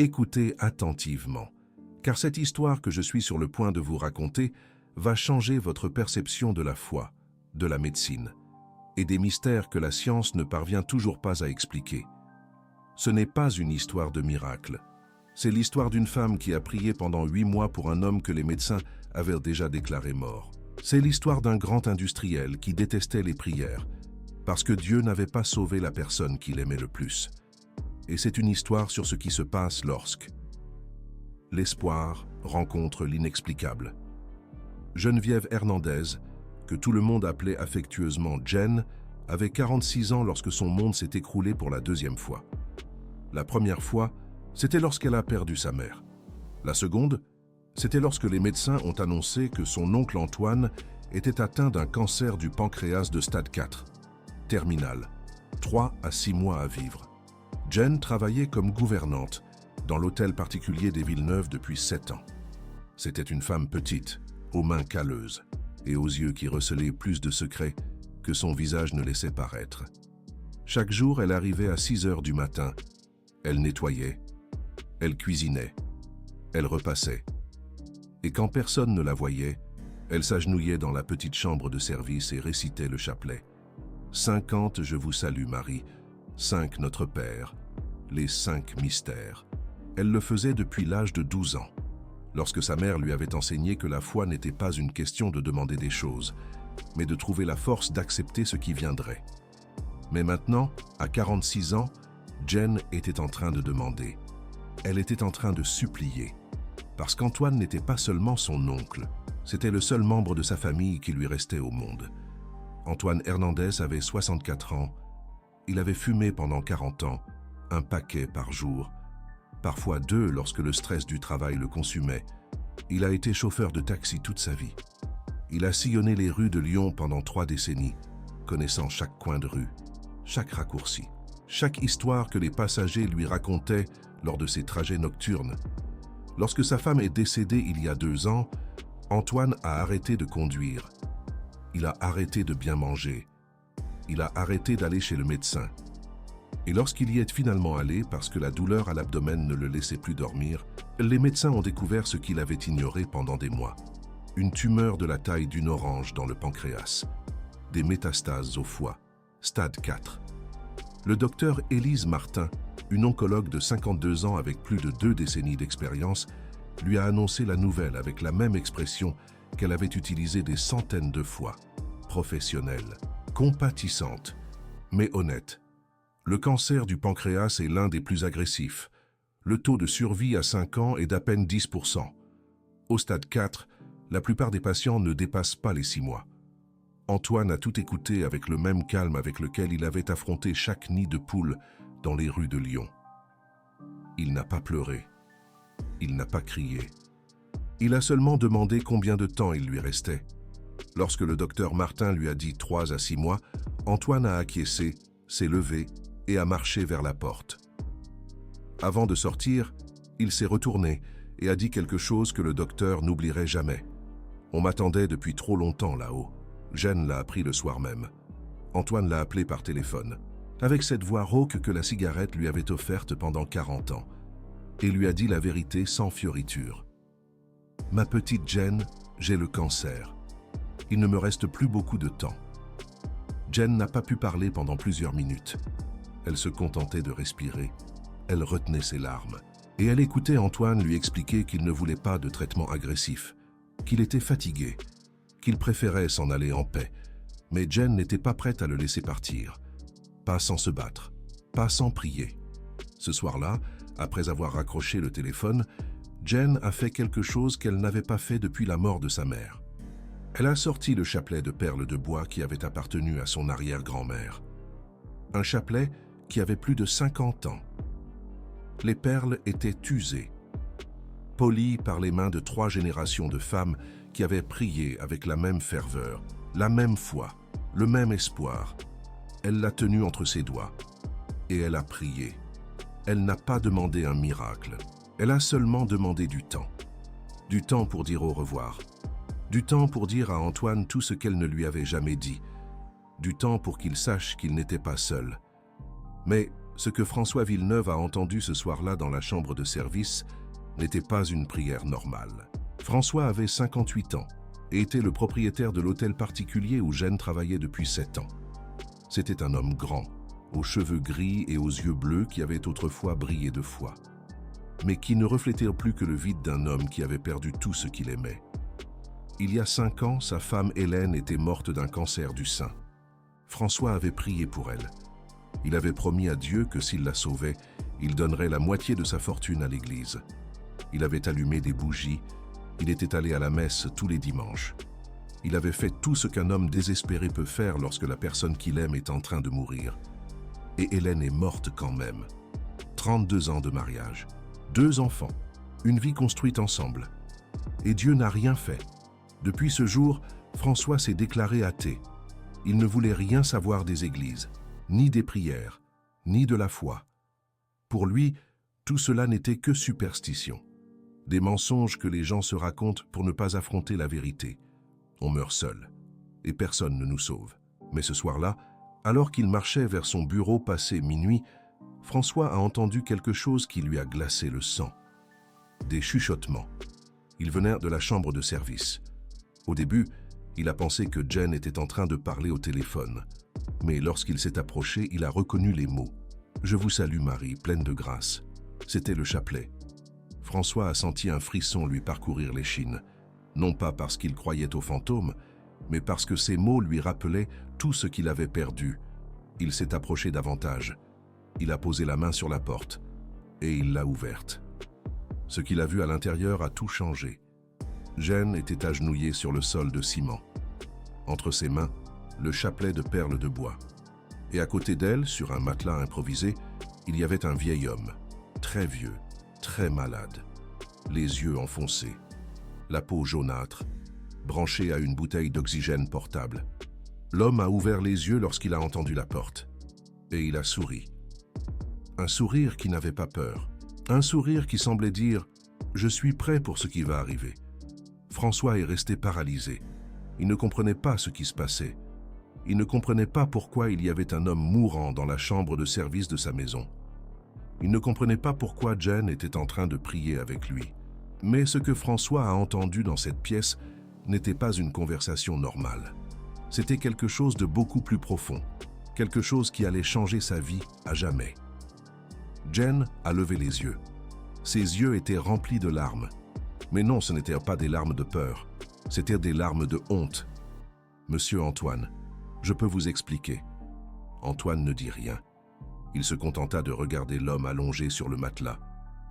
Écoutez attentivement, car cette histoire que je suis sur le point de vous raconter va changer votre perception de la foi, de la médecine et des mystères que la science ne parvient toujours pas à expliquer. Ce n'est pas une histoire de miracle. C'est l'histoire d'une femme qui a prié pendant 8 mois pour un homme que les médecins avaient déjà déclaré mort. C'est l'histoire d'un grand industriel qui détestait les prières, parce que Dieu n'avait pas sauvé la personne qu'il aimait le plus. Et c'est une histoire sur ce qui se passe lorsque l'espoir rencontre l'inexplicable. Geneviève Hernandez, que tout le monde appelait affectueusement Jen, avait 46 ans lorsque son monde s'est écroulé pour la deuxième fois. La première fois, c'était lorsqu'elle a perdu sa mère. La seconde, c'était lorsque les médecins ont annoncé que son oncle Antoine était atteint d'un cancer du pancréas de stade 4, terminal, 3 à 6 mois à vivre. Jen travaillait comme gouvernante dans l'hôtel particulier des Villeneuve depuis 7 ans. C'était une femme petite, aux mains calleuses et aux yeux qui recelaient plus de secrets que son visage ne laissait paraître. Chaque jour, elle arrivait à 6 heures du matin. Elle nettoyait, elle cuisinait, elle repassait. Et quand personne ne la voyait, elle s'agenouillait dans la petite chambre de service et récitait le chapelet. 50 Je vous salue Marie, 5 Notre Père, les 5 mystères. Elle le faisait depuis l'âge de 12 ans, lorsque sa mère lui avait enseigné que la foi n'était pas une question de demander des choses, mais de trouver la force d'accepter ce qui viendrait. Mais maintenant, à 46 ans, Jen était en train de demander. Elle était en train de supplier. Parce qu'Antoine n'était pas seulement son oncle, c'était le seul membre de sa famille qui lui restait au monde. Antoine Hernandez avait 64 ans. Il avait fumé pendant 40 ans, un paquet par jour, parfois 2 lorsque le stress du travail le consumait. Il a été chauffeur de taxi toute sa vie. Il a sillonné les rues de Lyon pendant 3 décennies, connaissant chaque coin de rue, chaque raccourci, chaque histoire que les passagers lui racontaient lors de ses trajets nocturnes. Lorsque sa femme est décédée il y a 2 ans, Antoine a arrêté de conduire. Il a arrêté de bien manger. Il a arrêté d'aller chez le médecin. Et lorsqu'il y est finalement allé, parce que la douleur à l'abdomen ne le laissait plus dormir, les médecins ont découvert ce qu'il avait ignoré pendant des mois. Une tumeur de la taille d'une orange dans le pancréas. Des métastases au foie. Stade 4. Le docteur Élise Martin, une oncologue de 52 ans avec plus de 2 décennies d'expérience, lui a annoncé la nouvelle avec la même expression qu'elle avait utilisée des centaines de fois. Professionnelle, compatissante, mais honnête. Le cancer du pancréas est l'un des plus agressifs. Le taux de survie à 5 ans est d'à peine 10%. Au stade 4, la plupart des patients ne dépassent pas les 6 mois. Antoine a tout écouté avec le même calme avec lequel il avait affronté chaque nid de poule dans les rues de Lyon. Il n'a pas pleuré. Il n'a pas crié. Il a seulement demandé combien de temps il lui restait. Lorsque le docteur Martin lui a dit 3 à 6 mois, Antoine a acquiescé, s'est levé et a marché vers la porte. Avant de sortir, il s'est retourné et a dit quelque chose que le docteur n'oublierait jamais. « On m'attendait depuis trop longtemps là-haut. » Jen l'a appris le soir même. Antoine l'a appelé par téléphone, avec cette voix rauque que la cigarette lui avait offerte pendant 40 ans, et lui a dit la vérité sans fioriture. « Ma petite Jen, j'ai le cancer. Il ne me reste plus beaucoup de temps. » Jen n'a pas pu parler pendant plusieurs minutes. Elle se contentait de respirer. Elle retenait ses larmes. Et elle écoutait Antoine lui expliquer qu'il ne voulait pas de traitement agressif, qu'il était fatigué, qu'il préférait s'en aller en paix. Mais Jen n'était pas prête à le laisser partir. Pas sans se battre, pas sans prier. Ce soir-là, après avoir raccroché le téléphone, Jen a fait quelque chose qu'elle n'avait pas fait depuis la mort de sa mère. Elle a sorti le chapelet de perles de bois qui avait appartenu à son arrière-grand-mère. Un chapelet qui avait plus de 50 ans. Les perles étaient usées, polies par les mains de 3 générations de femmes qui avaient prié avec la même ferveur, la même foi, le même espoir. Elle l'a tenu entre ses doigts et elle a prié. Elle n'a pas demandé un miracle, elle a seulement demandé du temps. Du temps pour dire au revoir. Du temps pour dire à Antoine tout ce qu'elle ne lui avait jamais dit. Du temps pour qu'il sache qu'il n'était pas seul. Mais Ce que François Villeneuve a entendu ce soir-là dans la chambre de service n'était pas une prière normale. François avait 58 ans et était le propriétaire de l'hôtel particulier où Gênes travaillait depuis 7 ans. C'était un homme grand, aux cheveux gris et aux yeux bleus qui avaient autrefois brillé de foi, mais qui ne reflétaient plus que le vide d'un homme qui avait perdu tout ce qu'il aimait. Il y a 5 ans, sa femme Hélène était morte d'un cancer du sein. François avait prié pour elle. Il avait promis à Dieu que s'il la sauvait, il donnerait la moitié de sa fortune à l'église. Il avait allumé des bougies, il était allé à la messe tous les dimanches. Il avait fait tout ce qu'un homme désespéré peut faire lorsque la personne qu'il aime est en train de mourir. Et Hélène est morte quand même. 32 ans de mariage, 2 enfants, une vie construite ensemble. Et Dieu n'a rien fait. Depuis ce jour, François s'est déclaré athée. Il ne voulait rien savoir des églises, ni des prières, ni de la foi. Pour lui, tout cela n'était que superstition. Des mensonges que les gens se racontent pour ne pas affronter la vérité. On meurt seul, et personne ne nous sauve. Mais ce soir-là, alors qu'il marchait vers son bureau passé minuit, François a entendu quelque chose qui lui a glacé le sang. Des chuchotements. Ils venaient de la chambre de service. Au début, il a pensé que Gênes était en train de parler au téléphone. Mais lorsqu'il s'est approché, il a reconnu les mots. « Je vous salue Marie, pleine de grâce ». C'était le chapelet. François a senti un frisson lui parcourir l'échine, non pas parce qu'il croyait aux fantômes, mais parce que ces mots lui rappelaient tout ce qu'il avait perdu. Il s'est approché davantage. Il a posé la main sur la porte, et il l'a ouverte. Ce qu'il a vu à l'intérieur a tout changé. Gênes était agenouillée sur le sol de ciment. Entre ses mains, le chapelet de perles de bois. Et à côté d'elle, sur un matelas improvisé, il y avait un vieil homme, très vieux, très malade, les yeux enfoncés, la peau jaunâtre, branché à une bouteille d'oxygène portable. L'homme a ouvert les yeux lorsqu'il a entendu la porte, et il a souri. Un sourire qui n'avait pas peur, un sourire qui semblait dire « Je suis prêt pour ce qui va arriver ». François est resté paralysé. Il ne comprenait pas ce qui se passait. Il ne comprenait pas pourquoi il y avait un homme mourant dans la chambre de service de sa maison. Il ne comprenait pas pourquoi Gênes était en train de prier avec lui. Mais ce que François a entendu dans cette pièce n'était pas une conversation normale. C'était quelque chose de beaucoup plus profond, quelque chose qui allait changer sa vie à jamais. Gênes a levé les yeux. Ses yeux étaient remplis de larmes. Mais non, ce n'étaient pas des larmes de peur, c'étaient des larmes de honte. « Monsieur Antoine, je peux vous expliquer. » Antoine ne dit rien. Il se contenta de regarder l'homme allongé sur le matelas,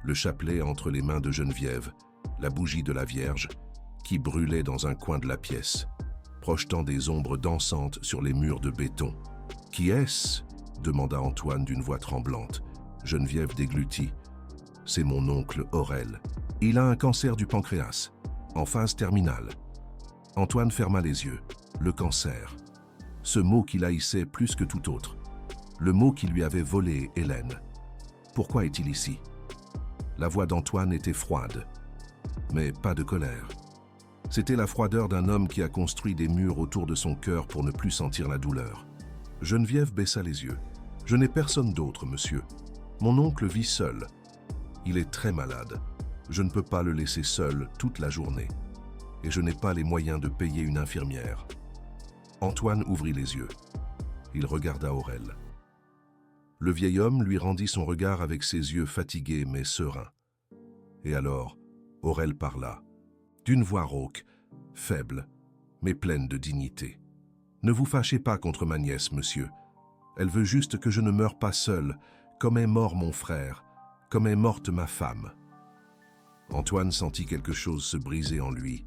le chapelet entre les mains de Geneviève, la bougie de la Vierge, qui brûlait dans un coin de la pièce, projetant des ombres dansantes sur les murs de béton. « Qui est-ce » demanda Antoine d'une voix tremblante. Geneviève déglutit. « C'est mon oncle Aurel. Il a un cancer du pancréas, en phase terminale. » Antoine ferma les yeux. Le cancer. Ce mot qu'il haïssait plus que tout autre. Le mot qui lui avait volé Hélène. Pourquoi est-il ici? La voix d'Antoine était froide, mais pas de colère. C'était la froideur d'un homme qui a construit des murs autour de son cœur pour ne plus sentir la douleur. Geneviève baissa les yeux. « Je n'ai personne d'autre, monsieur. Mon oncle vit seul. Il est très malade. Je ne peux pas le laisser seul toute la journée. Et je n'ai pas les moyens de payer une infirmière. » Antoine ouvrit les yeux. Il regarda Aurel. Le vieil homme lui rendit son regard avec ses yeux fatigués mais sereins. Et alors, Aurel parla, d'une voix rauque, faible, mais pleine de dignité. « Ne vous fâchez pas contre ma nièce, monsieur. Elle veut juste que je ne meure pas seul, comme est mort mon frère, comme est morte ma femme. » Antoine sentit quelque chose se briser en lui,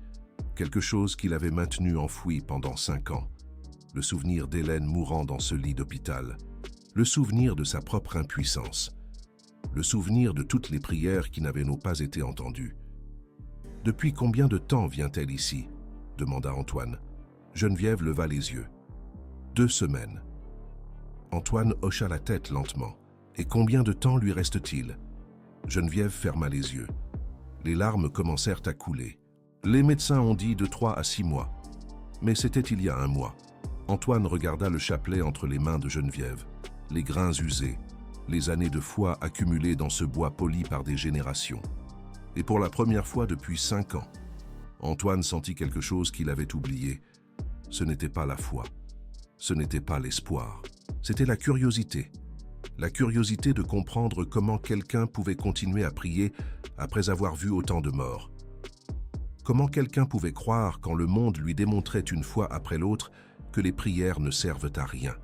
quelque chose qu'il avait maintenu enfoui pendant 5 ans. Le souvenir d'Hélène mourant dans ce lit d'hôpital, le souvenir de sa propre impuissance, le souvenir de toutes les prières qui n'avaient pas été entendues. « Depuis combien de temps vient-elle ici ?» demanda Antoine. Geneviève leva les yeux. « 2 semaines. » Antoine hocha la tête lentement. « Et combien de temps lui reste-t-il » Geneviève ferma les yeux. Les larmes commencèrent à couler. Les médecins ont dit de 3 à 6 mois. Mais c'était il y a 1 mois. Antoine regarda le chapelet entre les mains de Geneviève, les grains usés, les années de foi accumulées dans ce bois poli par des générations. Et pour la première fois depuis 5 ans, Antoine sentit quelque chose qu'il avait oublié. Ce n'était pas la foi, ce n'était pas l'espoir, c'était la curiosité. La curiosité de comprendre comment quelqu'un pouvait continuer à prier après avoir vu autant de morts. Comment quelqu'un pouvait croire quand le monde lui démontrait une fois après l'autre que les prières ne servent à rien.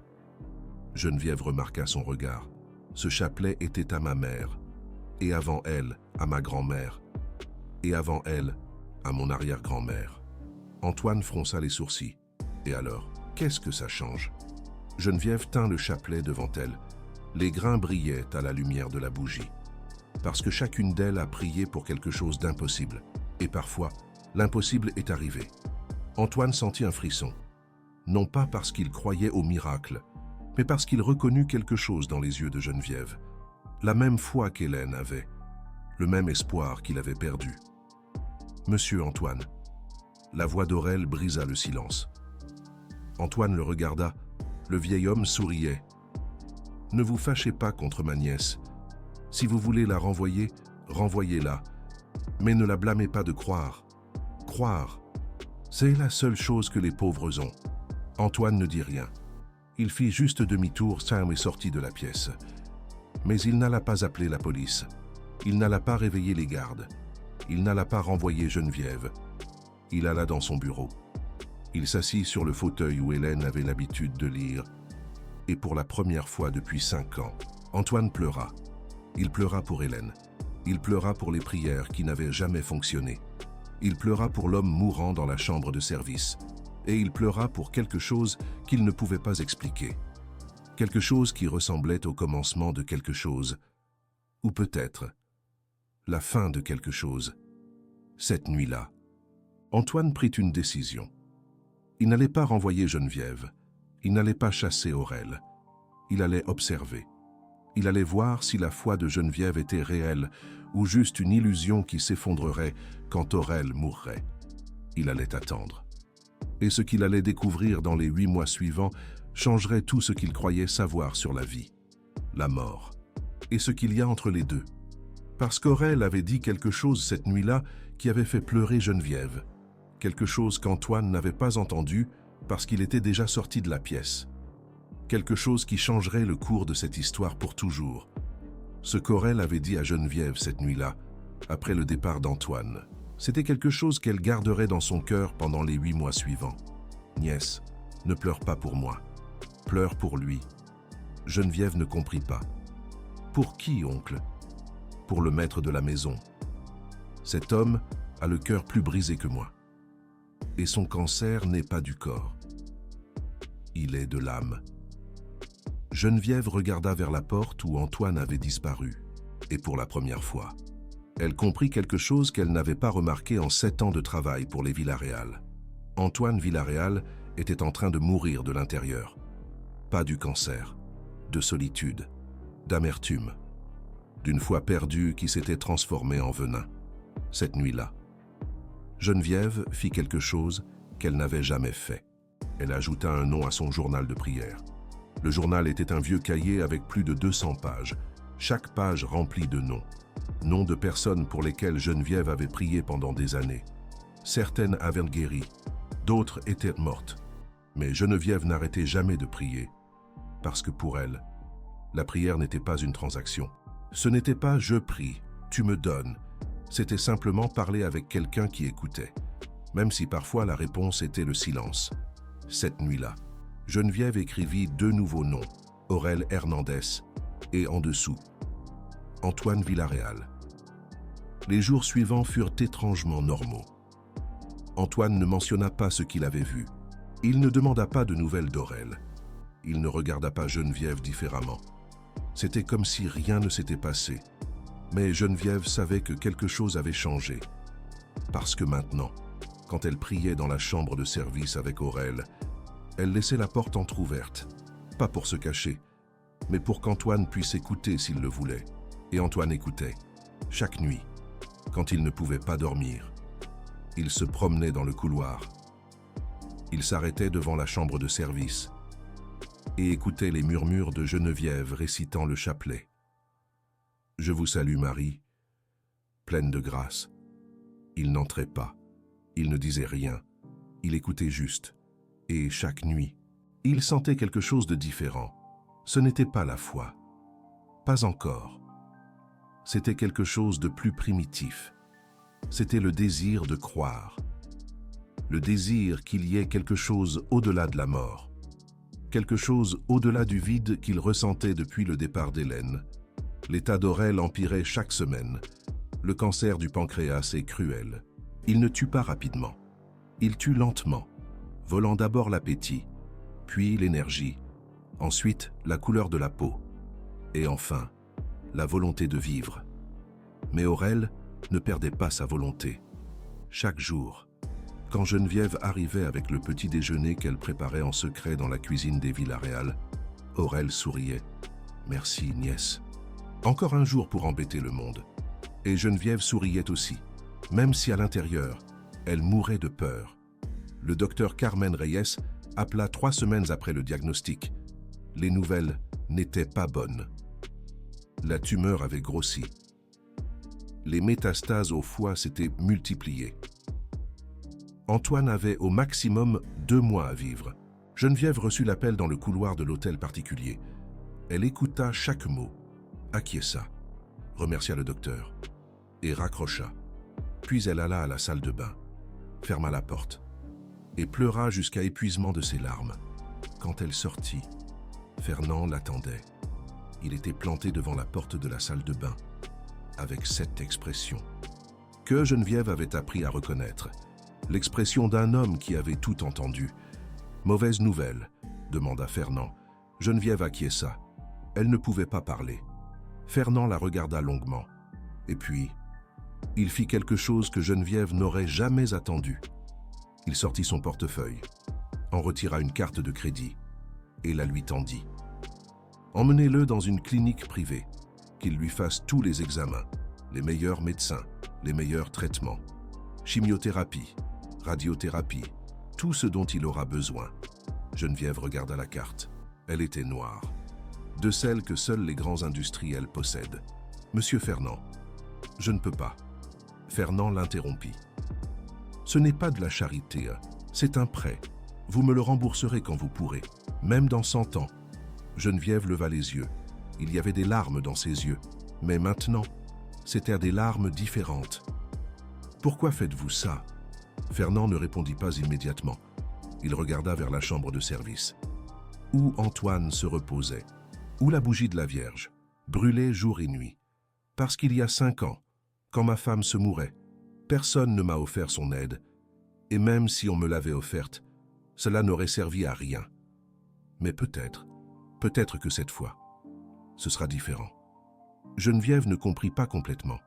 Geneviève remarqua son regard. Ce chapelet était à ma mère, et avant elle, à ma grand-mère, et avant elle, à mon arrière-grand-mère. Antoine fronça les sourcils. Et alors, qu'est-ce que ça change? Geneviève tint le chapelet devant elle. Les grains brillaient à la lumière de la bougie. Parce que chacune d'elles a prié pour quelque chose d'impossible. Et parfois, l'impossible est arrivé. Antoine sentit un frisson. Non pas parce qu'il croyait au miracle, mais parce qu'il reconnut quelque chose dans les yeux de Geneviève. La même foi qu'Hélène avait, le même espoir qu'il avait perdu. « Monsieur Antoine », la voix d'Aurel brisa le silence. Antoine le regarda, le vieil homme souriait. « Ne vous fâchez pas contre ma nièce. Si vous voulez la renvoyer, renvoyez-la. Mais ne la blâmez pas de croire. Croire, c'est la seule chose que les pauvres ont. » Antoine ne dit rien. Il fit juste demi-tour, et sortit de la pièce. Mais il n'alla pas appeler la police. Il n'alla pas réveiller les gardes. Il n'alla pas renvoyer Geneviève. Il alla dans son bureau. Il s'assit sur le fauteuil où Hélène avait l'habitude de lire. Et pour la première fois depuis 5 ans, Antoine pleura. Il pleura pour Hélène. Il pleura pour les prières qui n'avaient jamais fonctionné. Il pleura pour l'homme mourant dans la chambre de service. Et il pleura pour quelque chose qu'il ne pouvait pas expliquer. Quelque chose qui ressemblait au commencement de quelque chose. Ou peut-être la fin de quelque chose. Cette nuit-là, Antoine prit une décision. Il n'allait pas renvoyer Geneviève. Il n'allait pas chasser Aurel. Il allait observer. Il allait voir si la foi de Geneviève était réelle ou juste une illusion qui s'effondrerait quand Aurel mourrait. Il allait attendre. Et ce qu'il allait découvrir dans les 8 mois suivants changerait tout ce qu'il croyait savoir sur la vie, la mort, et ce qu'il y a entre les deux. Parce qu'Aurel avait dit quelque chose cette nuit-là qui avait fait pleurer Geneviève, quelque chose qu'Antoine n'avait pas entendu parce qu'il était déjà sorti de la pièce, quelque chose qui changerait le cours de cette histoire pour toujours. Ce qu'Aurel avait dit à Geneviève cette nuit-là, après le départ d'Antoine, c'était quelque chose qu'elle garderait dans son cœur pendant les 8 mois suivants. « Nièce, ne pleure pas pour moi. Pleure pour lui. » Geneviève ne comprit pas. « Pour qui, oncle ?» ?»« Pour le maître de la maison. Cet homme a le cœur plus brisé que moi. Et son cancer n'est pas du corps. Il est de l'âme. » Geneviève regarda vers la porte où Antoine avait disparu. Et pour la première fois, elle comprit quelque chose qu'elle n'avait pas remarqué en 7 ans de travail pour les Villaréal. Antoine Villaréal était en train de mourir de l'intérieur. Pas du cancer, de solitude, d'amertume, d'une foi perdue qui s'était transformée en venin. Cette nuit-là, Geneviève fit quelque chose qu'elle n'avait jamais fait. Elle ajouta un nom à son journal de prière. Le journal était un vieux cahier avec plus de 200 pages, chaque page remplie de noms. Noms de personnes pour lesquelles Geneviève avait prié pendant des années. Certaines avaient guéri, d'autres étaient mortes. Mais Geneviève n'arrêtait jamais de prier, parce que pour elle, la prière n'était pas une transaction. Ce n'était pas « je prie, tu me donnes », c'était simplement parler avec quelqu'un qui écoutait, même si parfois la réponse était le silence. Cette nuit-là, Geneviève écrivit 2 nouveaux noms, Aurel Hernandez et en dessous, Antoine Villaréal. Les jours suivants furent étrangement normaux. Antoine ne mentionna pas ce qu'il avait vu. Il ne demanda pas de nouvelles d'Aurel. Il ne regarda pas Geneviève différemment. C'était comme si rien ne s'était passé. Mais Geneviève savait que quelque chose avait changé. Parce que maintenant, quand elle priait dans la chambre de service avec Aurel, elle laissait la porte entr'ouverte. Pas pour se cacher, mais pour qu'Antoine puisse écouter s'il le voulait. Et Antoine écoutait, chaque nuit, quand il ne pouvait pas dormir. Il se promenait dans le couloir. Il s'arrêtait devant la chambre de service et écoutait les murmures de Geneviève récitant le chapelet. Je vous salue Marie, pleine de grâce. Il n'entrait pas, il ne disait rien, il écoutait juste. Et chaque nuit, il sentait quelque chose de différent. Ce n'était pas la foi, pas encore. C'était quelque chose de plus primitif. C'était le désir de croire. Le désir qu'il y ait quelque chose au-delà de la mort. Quelque chose au-delà du vide qu'il ressentait depuis le départ d'Hélène. L'état d'Aurel empirait chaque semaine. Le cancer du pancréas est cruel. Il ne tue pas rapidement. Il tue lentement, volant d'abord l'appétit, puis l'énergie, ensuite la couleur de la peau, et enfin, la volonté de vivre. Mais Aurel ne perdait pas sa volonté. Chaque jour, quand Geneviève arrivait avec le petit déjeuner qu'elle préparait en secret dans la cuisine des Villarreal, Aurel souriait. « Merci, nièce. Encore un jour pour embêter le monde. » Et Geneviève souriait aussi, même si à l'intérieur, elle mourait de peur. Le docteur Carmen Reyes appela 3 semaines après le diagnostic. Les nouvelles n'étaient pas bonnes. La tumeur avait grossi. Les métastases au foie s'étaient multipliées. Antoine avait au maximum 2 mois à vivre. Geneviève reçut l'appel dans le couloir de l'hôtel particulier. Elle écouta chaque mot, acquiesça, remercia le docteur et raccrocha. Puis elle alla à la salle de bain, ferma la porte et pleura jusqu'à épuisement de ses larmes. Quand elle sortit, Fernand l'attendait. Il était planté devant la porte de la salle de bain, avec cette expression, que Geneviève avait appris à reconnaître. L'expression d'un homme qui avait tout entendu. « Mauvaise nouvelle » demanda Fernand. Geneviève acquiesça. Elle ne pouvait pas parler. Fernand la regarda longuement. Et puis, il fit quelque chose que Geneviève n'aurait jamais attendu. Il sortit son portefeuille, en retira une carte de crédit et la lui tendit. Emmenez-le dans une clinique privée, qu'il lui fasse tous les examens, les meilleurs médecins, les meilleurs traitements, chimiothérapie, radiothérapie, tout ce dont il aura besoin. Geneviève regarda la carte. Elle était noire, de celles que seuls les grands industriels possèdent. « Monsieur Fernand, je ne peux pas. » Fernand l'interrompit. « Ce n'est pas de la charité, c'est un prêt. Vous me le rembourserez quand vous pourrez, même dans 100 ans. » Geneviève leva les yeux. Il y avait des larmes dans ses yeux, mais maintenant, c'étaient des larmes différentes. « Pourquoi faites-vous ça ?» Fernand ne répondit pas immédiatement. Il regarda vers la chambre de service, où Antoine se reposait, où la bougie de la Vierge brûlait jour et nuit. Parce qu'il y a 5 ans, quand ma femme se mourait, personne ne m'a offert son aide, et même si on me l'avait offerte, cela n'aurait servi à rien. Mais peut-être que cette fois, ce sera différent. Geneviève ne comprit pas complètement,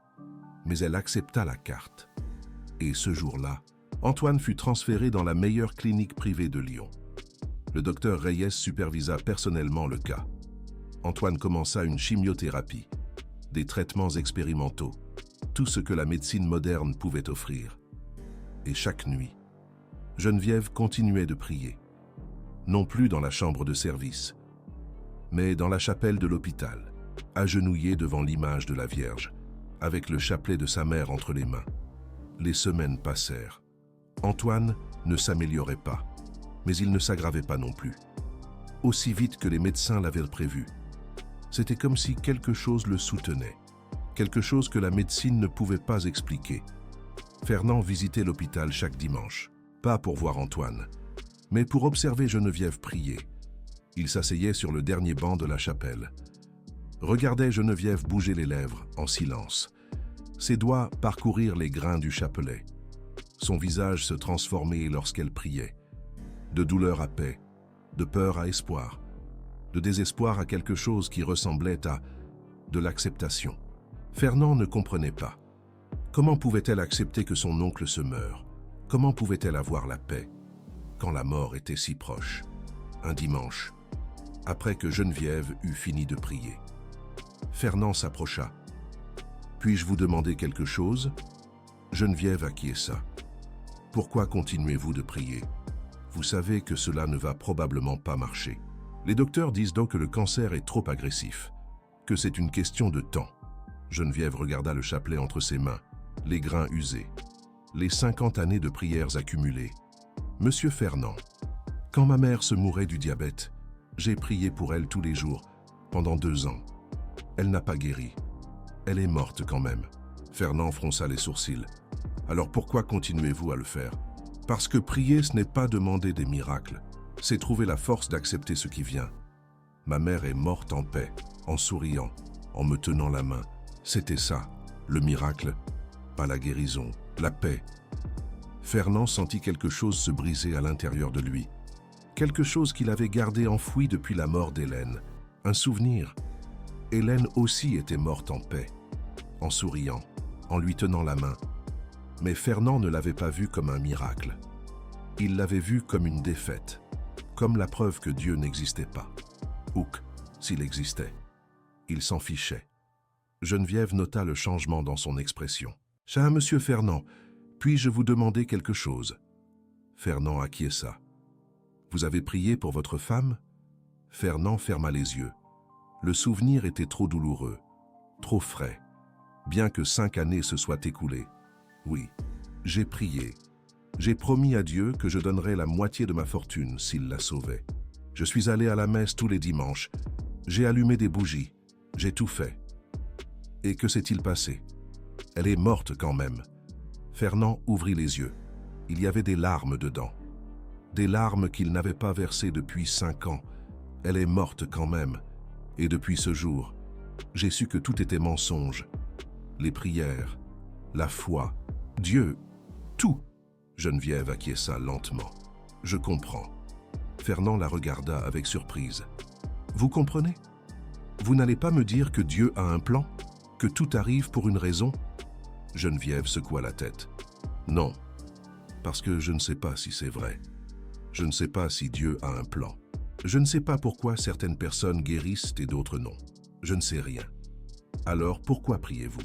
mais elle accepta la carte. Et ce jour-là, Antoine fut transféré dans la meilleure clinique privée de Lyon. Le docteur Reyes supervisa personnellement le cas. Antoine commença une chimiothérapie, des traitements expérimentaux, tout ce que la médecine moderne pouvait offrir. Et chaque nuit, Geneviève continuait de prier, non plus dans la chambre de service, mais dans la chapelle de l'hôpital, agenouillée devant l'image de la Vierge, avec le chapelet de sa mère entre les mains. Les semaines passèrent. Antoine ne s'améliorait pas, mais il ne s'aggravait pas non plus. Aussi vite que les médecins l'avaient prévu. C'était comme si quelque chose le soutenait, quelque chose que la médecine ne pouvait pas expliquer. Fernand visitait l'hôpital chaque dimanche, pas pour voir Antoine, mais pour observer Geneviève prier. Il s'asseyait sur le dernier banc de la chapelle, regardait Geneviève bouger les lèvres en silence, ses doigts parcourir les grains du chapelet. Son visage se transformait lorsqu'elle priait, de douleur à paix, de peur à espoir, de désespoir à quelque chose qui ressemblait à de l'acceptation. Fernand ne comprenait pas. Comment pouvait-elle accepter que son oncle se meure? Comment pouvait-elle avoir la paix quand la mort était si proche? Un dimanche, après que Geneviève eut fini de prier, Fernand s'approcha. « Puis-je vous demander quelque chose ?» Geneviève acquiesça. « Pourquoi continuez-vous de prier? Vous savez que cela ne va probablement pas marcher. Les docteurs disent donc que le cancer est trop agressif, que c'est une question de temps. » Geneviève regarda le chapelet entre ses mains, les grains usés, les 50 années de prières accumulées. Monsieur Fernand, quand ma mère se mourait du diabète, j'ai prié pour elle tous les jours, pendant 2 ans. Elle n'a pas guéri. Elle est morte quand même. Fernand fronça les sourcils. Alors pourquoi continuez-vous à le faire? Parce que prier, ce n'est pas demander des miracles, c'est trouver la force d'accepter ce qui vient. Ma mère est morte en paix, en souriant, en me tenant la main. C'était ça, le miracle, pas la guérison, la paix. Fernand sentit quelque chose se briser à l'intérieur de lui. Quelque chose qu'il avait gardé enfoui depuis la mort d'Hélène. Un souvenir. Hélène aussi était morte en paix, en souriant, en lui tenant la main. Mais Fernand ne l'avait pas vu comme un miracle. Il l'avait vu comme une défaite, comme la preuve que Dieu n'existait pas. Ou que, s'il existait, il s'en fichait. Geneviève nota le changement dans son expression. « Cher monsieur Fernand, puis-je vous demander quelque chose ?» Fernand acquiesça. « Vous avez prié pour votre femme ?» Fernand ferma les yeux. Le souvenir était trop douloureux, trop frais, bien que 5 années se soient écoulées. Oui, j'ai prié. J'ai promis à Dieu que je donnerais la moitié de ma fortune s'il la sauvait. Je suis allé à la messe tous les dimanches. J'ai allumé des bougies. J'ai tout fait. Et que s'est-il passé? Elle est morte quand même. Fernand ouvrit les yeux. Il y avait des larmes dedans. Des larmes qu'il n'avait pas versées depuis 5 ans. Elle est morte quand même. Et depuis ce jour, j'ai su que tout était mensonge. Les prières, la foi, Dieu, tout. Geneviève acquiesça lentement. Je comprends. Fernand la regarda avec surprise. Vous comprenez? Vous n'allez pas me dire que Dieu a un plan? Que tout arrive pour une raison? Geneviève secoua la tête. Non, parce que je ne sais pas si c'est vrai. Je ne sais pas si Dieu a un plan. Je ne sais pas pourquoi certaines personnes guérissent et d'autres non. Je ne sais rien. Alors pourquoi priez-vous?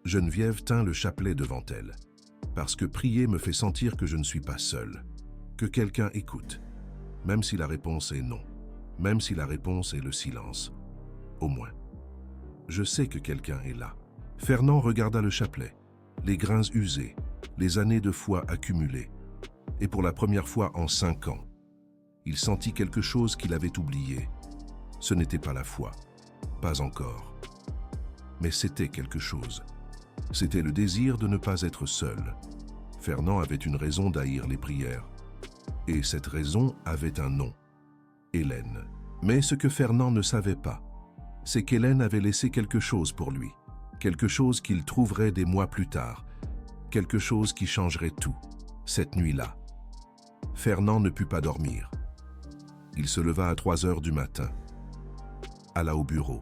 Geneviève tint le chapelet devant elle. Parce que prier me fait sentir que je ne suis pas seul, que quelqu'un écoute, même si la réponse est non, même si la réponse est le silence. Au moins, je sais que quelqu'un est là. Fernand regarda le chapelet, les grains usés, les années de foi accumulées. Et pour la première fois en 5 ans, il sentit quelque chose qu'il avait oublié. Ce n'était pas la foi, pas encore. Mais c'était quelque chose. C'était le désir de ne pas être seul. Fernand avait une raison d'haïr les prières. Et cette raison avait un nom. Hélène. Mais ce que Fernand ne savait pas, c'est qu'Hélène avait laissé quelque chose pour lui. Quelque chose qu'il trouverait des mois plus tard. Quelque chose qui changerait tout. Cette nuit-là. Fernand ne put pas dormir. Il se leva à 3 heures du matin. Alla au bureau.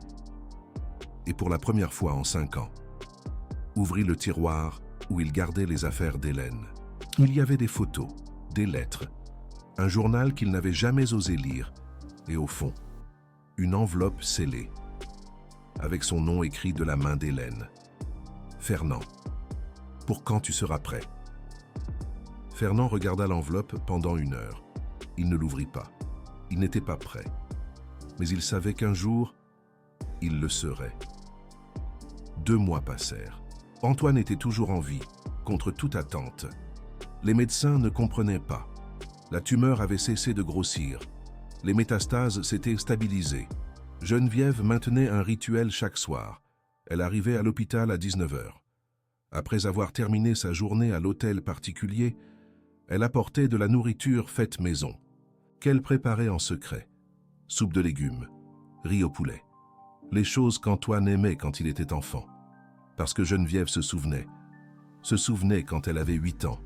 Et pour la première fois en 5 ans, ouvrit le tiroir où il gardait les affaires d'Hélène. Il y avait des photos, des lettres, un journal qu'il n'avait jamais osé lire, et au fond, une enveloppe scellée, avec son nom écrit de la main d'Hélène. Fernand, pour quand tu seras prêt? Fernand regarda l'enveloppe pendant 1 heure. Il ne l'ouvrit pas. Il n'était pas prêt. Mais il savait qu'un jour, il le serait. 2 mois passèrent. Antoine était toujours en vie, contre toute attente. Les médecins ne comprenaient pas. La tumeur avait cessé de grossir. Les métastases s'étaient stabilisées. Geneviève maintenait un rituel chaque soir. Elle arrivait à l'hôpital à 19 heures. Après avoir terminé sa journée à l'hôtel particulier, elle apportait de la nourriture faite maison, qu'elle préparait en secret. Soupe de légumes, riz au poulet. Les choses qu'Antoine aimait quand il était enfant. Parce que Geneviève se souvenait quand elle avait 8 ans,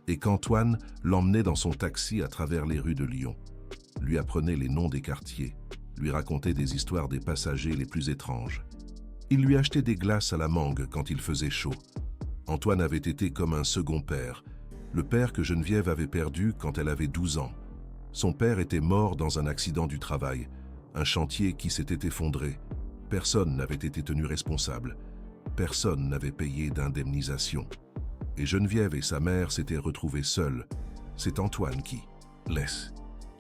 et qu'Antoine l'emmenait dans son taxi à travers les rues de Lyon, lui apprenait les noms des quartiers, lui racontait des histoires des passagers les plus étranges. Il lui achetait des glaces à la mangue quand il faisait chaud. Antoine avait été comme un second père, le père que Geneviève avait perdu quand elle avait 12 ans. Son père était mort dans un accident du travail, un chantier qui s'était effondré. Personne n'avait été tenu responsable. Personne n'avait payé d'indemnisation. Et Geneviève et sa mère s'étaient retrouvées seules. C'est Antoine qui,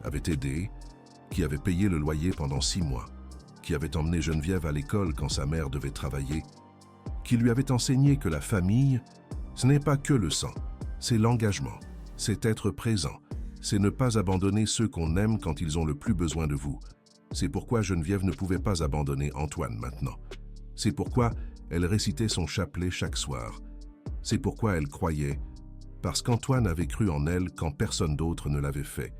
avait aidé, qui avait payé le loyer pendant 6 mois, qui avait emmené Geneviève à l'école quand sa mère devait travailler, qui lui avait enseigné que la famille, ce n'est pas que le sang, c'est l'engagement, c'est être présent, c'est ne pas abandonner ceux qu'on aime quand ils ont le plus besoin de vous. C'est pourquoi Geneviève ne pouvait pas abandonner Antoine maintenant. C'est pourquoi elle récitait son chapelet chaque soir. C'est pourquoi elle croyait, parce qu'Antoine avait cru en elle quand personne d'autre ne l'avait fait.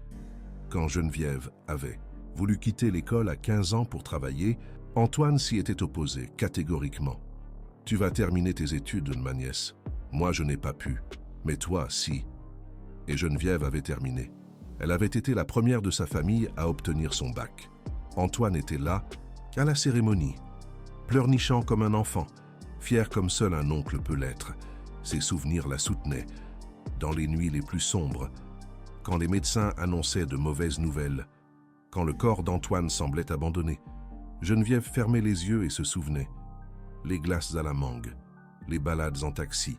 Quand Geneviève avait voulu quitter l'école à 15 ans pour travailler, Antoine s'y était opposé catégoriquement. « Tu vas terminer tes études, ma nièce. Moi, je n'ai pas pu, mais toi, si. » Et Geneviève avait terminé. Elle avait été la première de sa famille à obtenir son bac. Antoine était là, à la cérémonie, pleurnichant comme un enfant, fier comme seul un oncle peut l'être. Ses souvenirs la soutenaient, dans les nuits les plus sombres, quand les médecins annonçaient de mauvaises nouvelles, quand le corps d'Antoine semblait abandonné. Geneviève fermait les yeux et se souvenait. Les glaces à la mangue, les balades en taxi,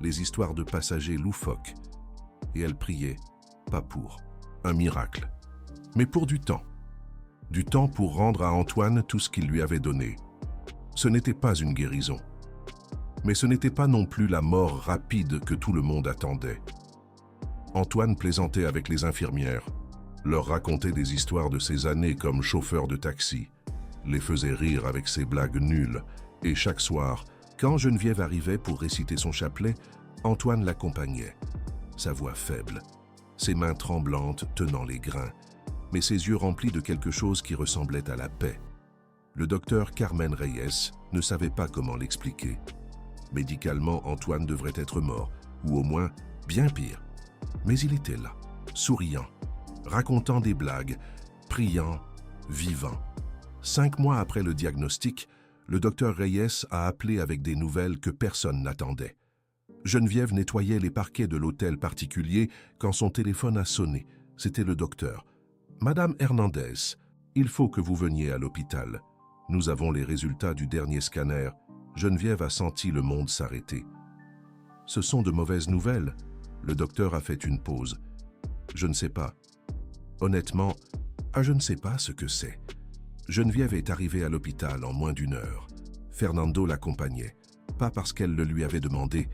les histoires de passagers loufoques. Et elle priait, pas pour un miracle, mais pour du temps. Du temps pour rendre à Antoine tout ce qu'il lui avait donné. Ce n'était pas une guérison. Mais ce n'était pas non plus la mort rapide que tout le monde attendait. Antoine plaisantait avec les infirmières, leur racontait des histoires de ses années comme chauffeur de taxi, les faisait rire avec ses blagues nulles, et chaque soir, quand Geneviève arrivait pour réciter son chapelet, Antoine l'accompagnait. Sa voix faible, ses mains tremblantes tenant les grains, mais ses yeux remplis de quelque chose qui ressemblait à la paix. Le docteur Carmen Reyes ne savait pas comment l'expliquer. Médicalement, Antoine devrait être mort, ou au moins bien pire. Mais il était là, souriant, racontant des blagues, priant, vivant. 5 mois après le diagnostic, le docteur Reyes a appelé avec des nouvelles que personne n'attendait. Geneviève nettoyait les parquets de l'hôtel particulier quand son téléphone a sonné. C'était le docteur. « Madame Hernandez, il faut que vous veniez à l'hôpital. Nous avons les résultats du dernier scanner. » Geneviève a senti le monde s'arrêter. « Ce sont de mauvaises nouvelles. » Le docteur a fait une pause. « Je ne sais pas. Honnêtement, je ne sais pas ce que c'est. » Geneviève est arrivée à l'hôpital en moins d'1 heure. Fernando l'accompagnait, pas parce qu'elle le lui avait demandé,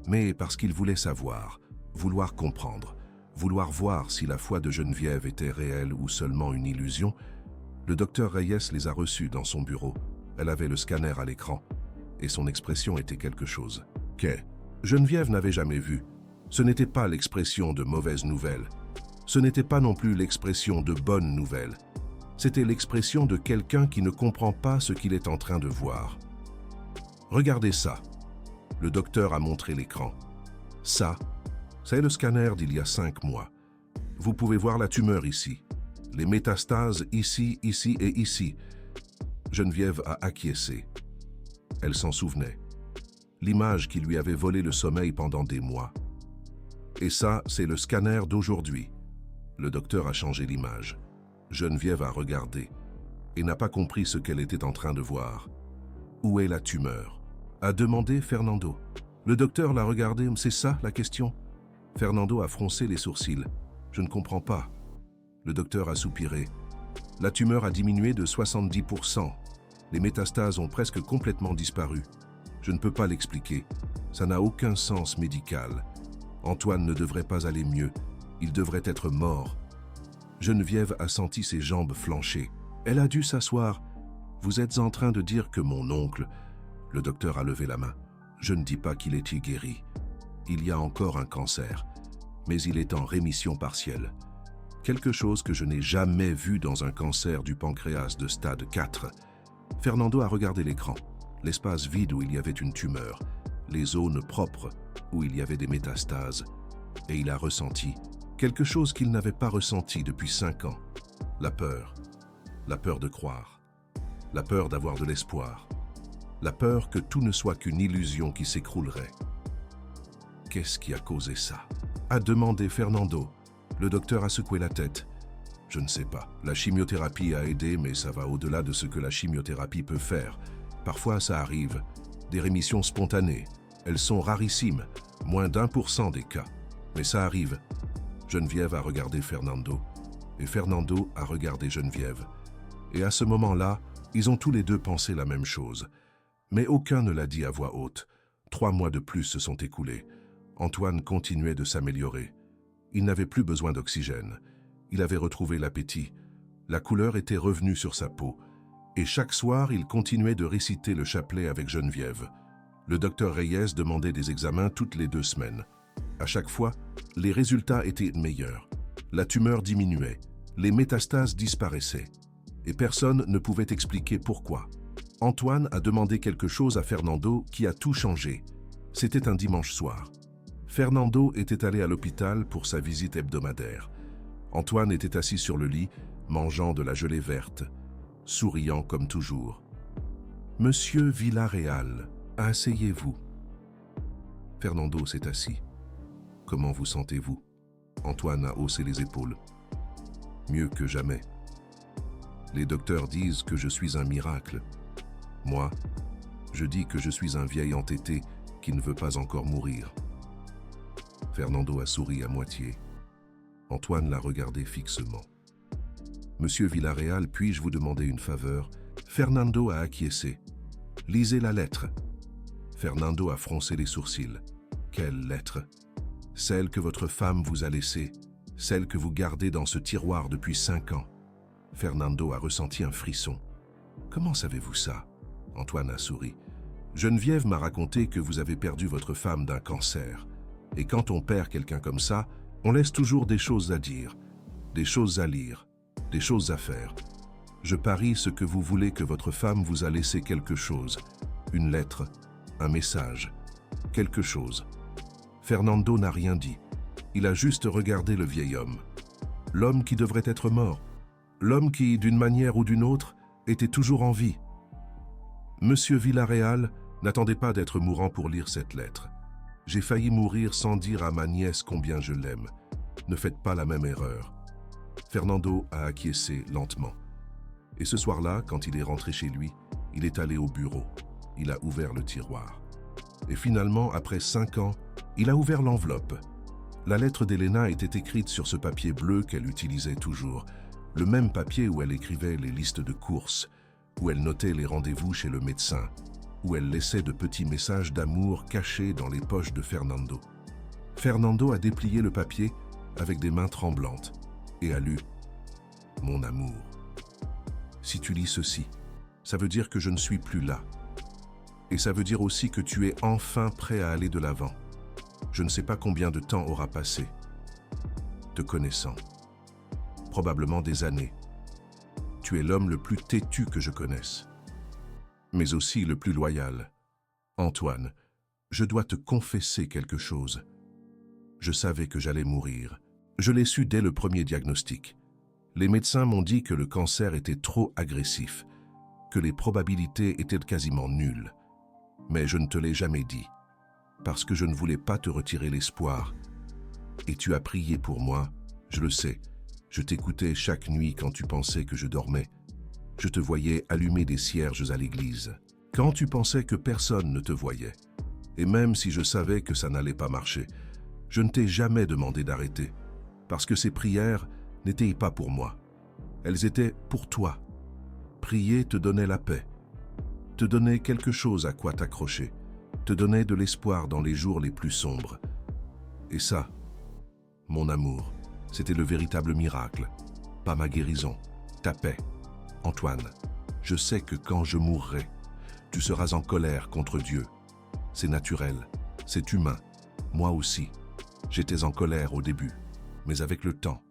mais parce qu'il voulait savoir, vouloir comprendre, vouloir voir si la foi de Geneviève était réelle ou seulement une illusion. Le docteur Reyes les a reçus dans son bureau. Elle avait le scanner à l'écran, et son expression était quelque chose que Geneviève n'avait jamais vu. Ce n'était pas l'expression de mauvaises nouvelles. Ce n'était pas non plus l'expression de bonnes nouvelles. C'était l'expression de quelqu'un qui ne comprend pas ce qu'il est en train de voir. Regardez ça. Le docteur a montré l'écran. Ça, c'est le scanner d'il y a 5 mois. Vous pouvez voir la tumeur ici. Les métastases ici, ici et ici. Geneviève a acquiescé. Elle s'en souvenait. L'image qui lui avait volé le sommeil pendant des mois. Et ça, c'est le scanner d'aujourd'hui. Le docteur a changé l'image. Geneviève a regardé et n'a pas compris ce qu'elle était en train de voir. Où est la tumeur? A demandé Fernando. Le docteur l'a regardé. C'est ça la question? Fernando a froncé les sourcils. Je ne comprends pas. Le docteur a soupiré. La tumeur a diminué de 70%. Les métastases ont presque complètement disparu. Je ne peux pas l'expliquer. Ça n'a aucun sens médical. Antoine ne devrait pas aller mieux. Il devrait être mort. Geneviève a senti ses jambes flancher. Elle a dû s'asseoir. Vous êtes en train de dire que mon oncle... Le docteur a levé la main. Je ne dis pas qu'il est guéri. Il y a encore un cancer, mais il est en rémission partielle. Quelque chose que je n'ai jamais vu dans un cancer du pancréas de stade 4. Fernando a regardé l'écran, l'espace vide où il y avait une tumeur, les zones propres où il y avait des métastases, et il a ressenti quelque chose qu'il n'avait pas ressenti depuis 5 ans. La peur de croire, la peur d'avoir de l'espoir, la peur que tout ne soit qu'une illusion qui s'écroulerait. Qu'est-ce qui a causé ça? A demandé Fernando. Le docteur a secoué la tête. Je ne sais pas. La chimiothérapie a aidé, mais ça va au-delà de ce que la chimiothérapie peut faire. Parfois, ça arrive. Des rémissions spontanées. Elles sont rarissimes, moins d'1% des cas. Mais ça arrive. Geneviève a regardé Fernando, et Fernando a regardé Geneviève. Et à ce moment-là, ils ont tous les deux pensé la même chose. Mais aucun ne l'a dit à voix haute. 3 mois de plus se sont écoulés. Antoine continuait de s'améliorer. Il n'avait plus besoin d'oxygène. Il avait retrouvé l'appétit. La couleur était revenue sur sa peau. Et chaque soir, il continuait de réciter le chapelet avec Geneviève. Le docteur Reyes demandait des examens toutes les 2 semaines. À chaque fois, les résultats étaient meilleurs. La tumeur diminuait. Les métastases disparaissaient. Et personne ne pouvait expliquer pourquoi. Antoine a demandé quelque chose à Fernando qui a tout changé. C'était un dimanche soir. Fernando était allé à l'hôpital pour sa visite hebdomadaire. Antoine était assis sur le lit, mangeant de la gelée verte, souriant comme toujours. « Monsieur Villarreal, asseyez-vous. » Fernando s'est assis. « Comment vous sentez-vous » Antoine a haussé les épaules. « Mieux que jamais. Les docteurs disent que je suis un miracle. Moi, je dis que je suis un vieil entêté qui ne veut pas encore mourir. » Fernando a souri à moitié. Antoine l'a regardé fixement. « Monsieur Villarreal, puis-je vous demander une faveur ?» Fernando a acquiescé. « Lisez la lettre. » Fernando a froncé les sourcils. « Quelle lettre ?»« Celle que votre femme vous a laissée, celle que vous gardez dans ce tiroir depuis 5 ans. » Fernando a ressenti un frisson. « Comment savez-vous ça ?» Antoine a souri. « Geneviève m'a raconté que vous avez perdu votre femme d'un cancer. Et quand on perd quelqu'un comme ça, on laisse toujours des choses à dire, des choses à lire, des choses à faire. Je parie ce que vous voulez que votre femme vous a laissé quelque chose, une lettre, un message, quelque chose. » Fernando n'a rien dit. Il a juste regardé le vieil homme. L'homme qui devrait être mort. L'homme qui, d'une manière ou d'une autre, était toujours en vie. Monsieur Villarreal, n'attendez pas d'être mourant pour lire cette lettre. J'ai failli mourir sans dire à ma nièce combien je l'aime. Ne faites pas la même erreur. Fernando a acquiescé lentement. Et ce soir-là, quand il est rentré chez lui, il est allé au bureau. Il a ouvert le tiroir. Et finalement, après 5 ans, il a ouvert l'enveloppe. La lettre d'Elena était écrite sur ce papier bleu qu'elle utilisait toujours, le même papier où elle écrivait les listes de courses, où elle notait les rendez-vous chez le médecin, où elle laissait de petits messages d'amour cachés dans les poches de Fernando. Fernando a déplié le papier avec des mains tremblantes et a lu « Mon amour. Si tu lis ceci, ça veut dire que je ne suis plus là. Et ça veut dire aussi que tu es enfin prêt à aller de l'avant. Je ne sais pas combien de temps aura passé. Te connaissant. Probablement des années. Tu es l'homme le plus têtu que je connaisse. Mais aussi le plus loyal. Antoine, je dois te confesser quelque chose. Je savais que j'allais mourir. Je l'ai su dès le premier diagnostic. Les médecins m'ont dit que le cancer était trop agressif, que les probabilités étaient quasiment nulles. Mais je ne te l'ai jamais dit, parce que je ne voulais pas te retirer l'espoir. Et tu as prié pour moi, je le sais. Je t'écoutais chaque nuit quand tu pensais que je dormais. Je te voyais allumer des cierges à l'église, quand tu pensais que personne ne te voyait. Et même si je savais que ça n'allait pas marcher, je ne t'ai jamais demandé d'arrêter, parce que ces prières n'étaient pas pour moi. Elles étaient pour toi. Prier te donnait la paix, te donnait quelque chose à quoi t'accrocher, te donnait de l'espoir dans les jours les plus sombres. Et ça, mon amour, c'était le véritable miracle, pas ma guérison, ta paix. Antoine, je sais que quand je mourrai, tu seras en colère contre Dieu. C'est naturel, c'est humain. Moi aussi, j'étais en colère au début, mais avec le temps,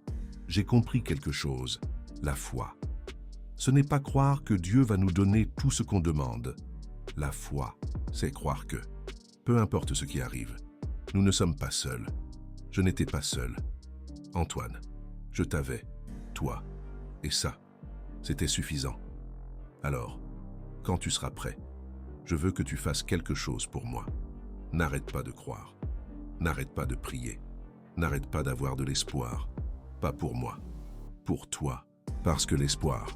j'ai compris quelque chose, la foi. Ce n'est pas croire que Dieu va nous donner tout ce qu'on demande. La foi, c'est croire que, peu importe ce qui arrive, nous ne sommes pas seuls. Je n'étais pas seul. Antoine, je t'avais, toi, et ça, c'était suffisant. Alors, quand tu seras prêt, je veux que tu fasses quelque chose pour moi. N'arrête pas de croire. N'arrête pas de prier. N'arrête pas d'avoir de l'espoir. Pas pour moi, pour toi. Parce que l'espoir,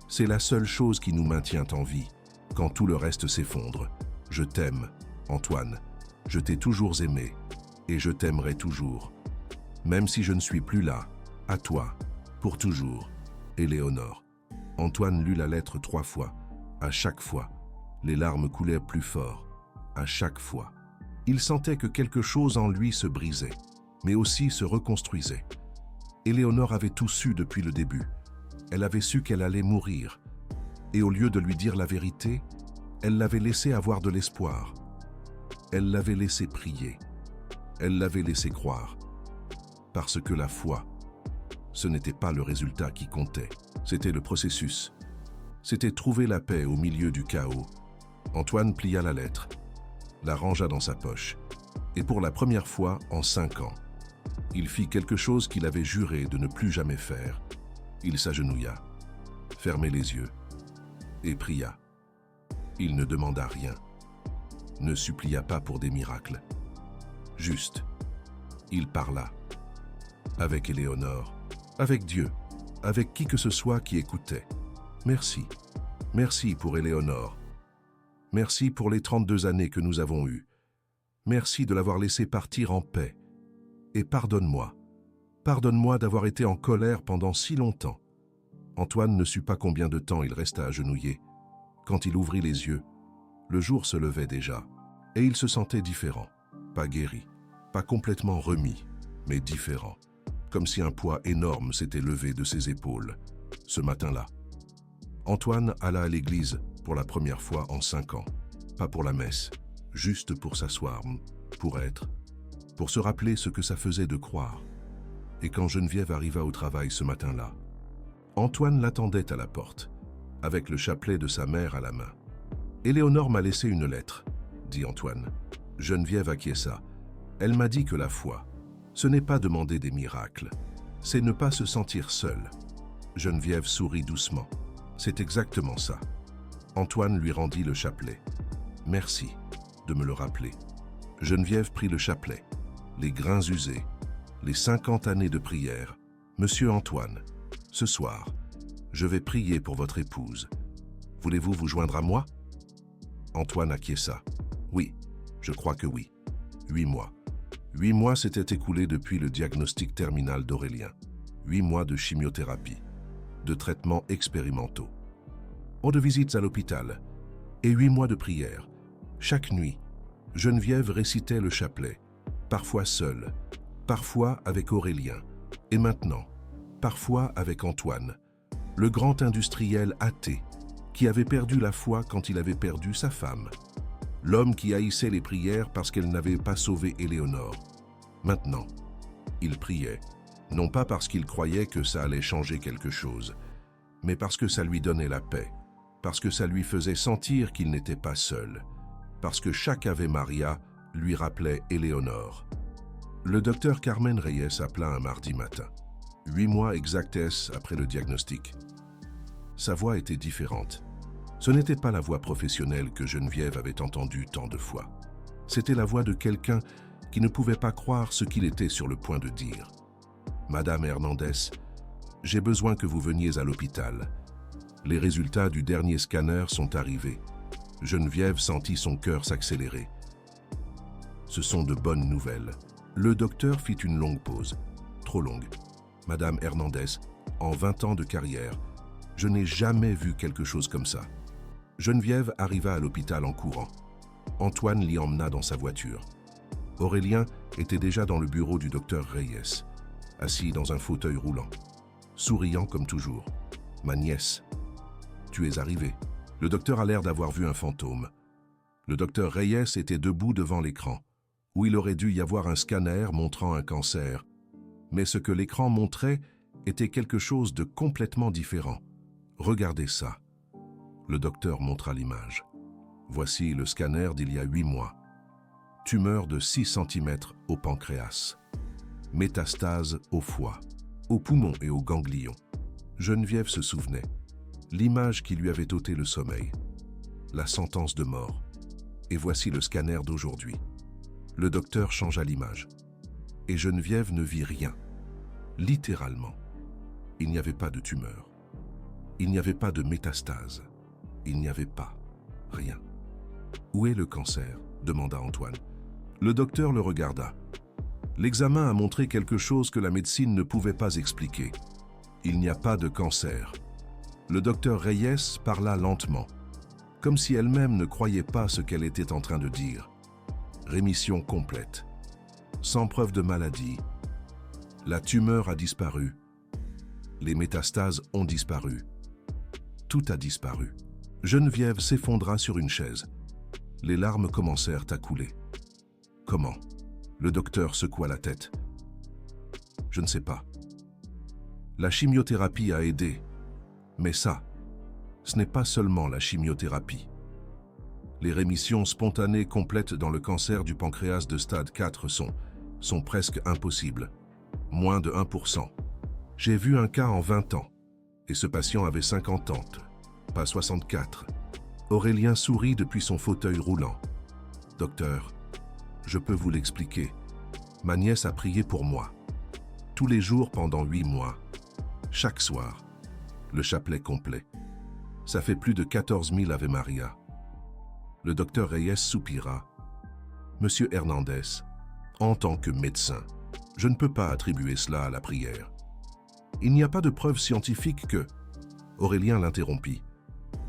c'est la seule chose qui nous maintient en vie, quand tout le reste s'effondre. Je t'aime, Antoine. Je t'ai toujours aimé, et je t'aimerai toujours. Même si je ne suis plus là, à toi, pour toujours. Éléonore. Antoine lut la lettre 3 fois. À chaque fois, Les larmes coulaient plus fort, à chaque fois. Il sentait que quelque chose en lui se brisait, mais aussi se reconstruisait. Éléonore avait tout su depuis le début. Elle avait su qu'elle allait mourir. Et au lieu de lui dire la vérité, elle l'avait laissé avoir de l'espoir. Elle l'avait laissé prier. Elle l'avait laissé croire. Parce que la foi, ce n'était pas le résultat qui comptait, c'était le processus. C'était trouver la paix au milieu du chaos. Antoine plia la lettre, la rangea dans sa poche, et pour la première fois en 5 ans, il fit quelque chose qu'il avait juré de ne plus jamais faire. Il s'agenouilla, ferma les yeux et pria. Il ne demanda rien, ne supplia pas pour des miracles. Juste, il parla. Avec Éléonore, avec Dieu, avec qui que ce soit qui écoutait. Merci. Merci pour Éléonore. Merci pour les 32 années que nous avons eues. Merci de l'avoir laissé partir en paix. Et pardonne-moi. Pardonne-moi d'avoir été en colère pendant si longtemps. Antoine ne sut pas combien de temps il resta agenouillé. Quand il ouvrit les yeux, le jour se levait déjà, et il se sentait différent. Pas guéri, pas complètement remis, mais différent. Comme si un poids énorme s'était levé de ses épaules. Ce matin-là, Antoine alla à l'église pour la première fois en 5 ans. Pas pour la messe, juste pour s'asseoir, pour se rappeler ce que ça faisait de croire. Et quand Geneviève arriva au travail ce matin-là, Antoine l'attendait à la porte, avec le chapelet de sa mère à la main. « Éléonore m'a laissé une lettre, » dit Antoine. Geneviève acquiesça. « Elle m'a dit que la foi, ce n'est pas demander des miracles, c'est ne pas se sentir seul. » Geneviève sourit doucement. « C'est exactement ça. » Antoine lui rendit le chapelet. « Merci de me le rappeler. » Geneviève prit le chapelet, les grains usés, les 50 années de prière. « Monsieur Antoine, ce soir, je vais prier pour votre épouse. Voulez-vous vous joindre à moi ?» Antoine acquiesça. « Oui, je crois que oui. 8 mois. 8 mois s'étaient écoulés depuis le diagnostic terminal d'Aurélien. 8 mois de chimiothérapie, de traitements expérimentaux, de visites à l'hôpital et 8 mois de prière. Chaque nuit, Geneviève récitait le chapelet, parfois seule, parfois avec Aurélien, et maintenant, parfois avec Antoine, le grand industriel athée qui avait perdu la foi quand il avait perdu sa femme, l'homme qui haïssait les prières parce qu'elle n'avait pas sauvé Éléonore. Maintenant, il priait, non pas parce qu'il croyait que ça allait changer quelque chose, mais parce que ça lui donnait la paix, parce que ça lui faisait sentir qu'il n'était pas seul, parce que chaque Ave Maria lui rappelait Éléonore. Le docteur Carmen Reyes appela un mardi matin, 8 mois exactes après le diagnostic. Sa voix était différente. Ce n'était pas la voix professionnelle que Geneviève avait entendue tant de fois. C'était la voix de quelqu'un qui ne pouvait pas croire ce qu'il était sur le point de dire. « Madame Hernandez, j'ai besoin que vous veniez à l'hôpital. Les résultats du dernier scanner sont arrivés. » Geneviève sentit son cœur s'accélérer. Ce sont de bonnes nouvelles. Le docteur fit une longue pause, trop longue. « Madame Hernandez, en 20 ans de carrière, je n'ai jamais vu quelque chose comme ça. » Geneviève arriva à l'hôpital en courant. Antoine l'y emmena dans sa voiture. Aurélien était déjà dans le bureau du docteur Reyes, assis dans un fauteuil roulant, souriant comme toujours. « Ma nièce, tu es arrivée. » Le docteur a l'air d'avoir vu un fantôme. Le docteur Reyes était debout devant l'écran, où il aurait dû y avoir un scanner montrant un cancer. Mais ce que l'écran montrait était quelque chose de complètement différent. Regardez ça. Le docteur montra l'image. Voici le scanner d'il y a 8 mois. Tumeur de 6 cm au pancréas. Métastase au foie, aux poumons et aux ganglions. Geneviève se souvenait. L'image qui lui avait ôté le sommeil. La sentence de mort. Et voici le scanner d'aujourd'hui. Le docteur changea l'image. Et Geneviève ne vit rien. Littéralement. Il n'y avait pas de tumeur. Il n'y avait pas de métastase. Il n'y avait pas rien. « Où est le cancer ?» demanda Antoine. Le docteur le regarda. L'examen a montré quelque chose que la médecine ne pouvait pas expliquer. Il n'y a pas de cancer. Le docteur Reyes parla lentement, comme si elle-même ne croyait pas ce qu'elle était en train de dire. Rémission complète. Sans preuve de maladie. La tumeur a disparu. Les métastases ont disparu. Tout a disparu. Geneviève s'effondra sur une chaise. Les larmes commencèrent à couler. Comment? Le docteur secoua la tête. Je ne sais pas. La chimiothérapie a aidé. Mais ça, ce n'est pas seulement la chimiothérapie. Les rémissions spontanées complètes dans le cancer du pancréas de stade 4 sont presque impossibles. Moins de 1%. J'ai vu un cas en 20 ans. Et ce patient avait 50 ans, pas 64. Aurélien sourit depuis son fauteuil roulant. Docteur, je peux vous l'expliquer. Ma nièce a prié pour moi. Tous les jours pendant 8 mois. Chaque soir. Le chapelet complet. Ça fait plus de 14 000 Ave Maria. Le docteur Reyes soupira. Monsieur Hernandez, en tant que médecin, je ne peux pas attribuer cela à la prière. Il n'y a pas de preuve scientifique que... Aurélien l'interrompit.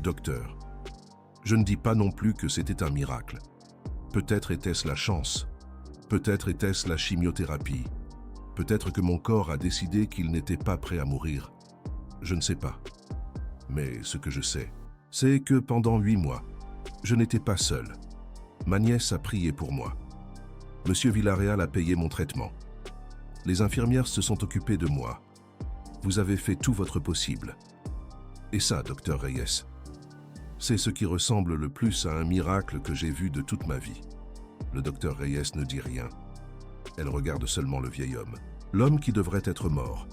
Docteur, je ne dis pas non plus que c'était un miracle. Peut-être était-ce la chance. Peut-être était-ce la chimiothérapie. Peut-être que mon corps a décidé qu'il n'était pas prêt à mourir. Je ne sais pas. Mais ce que je sais, c'est que pendant 8 mois, je n'étais pas seul. Ma nièce a prié pour moi. Monsieur Villarreal a payé mon traitement. Les infirmières se sont occupées de moi. Vous avez fait tout votre possible. Et ça, docteur Reyes, c'est ce qui ressemble le plus à un miracle que j'ai vu de toute ma vie. Le docteur Reyes ne dit rien. Elle regarde seulement le vieil homme. L'homme qui devrait être mort.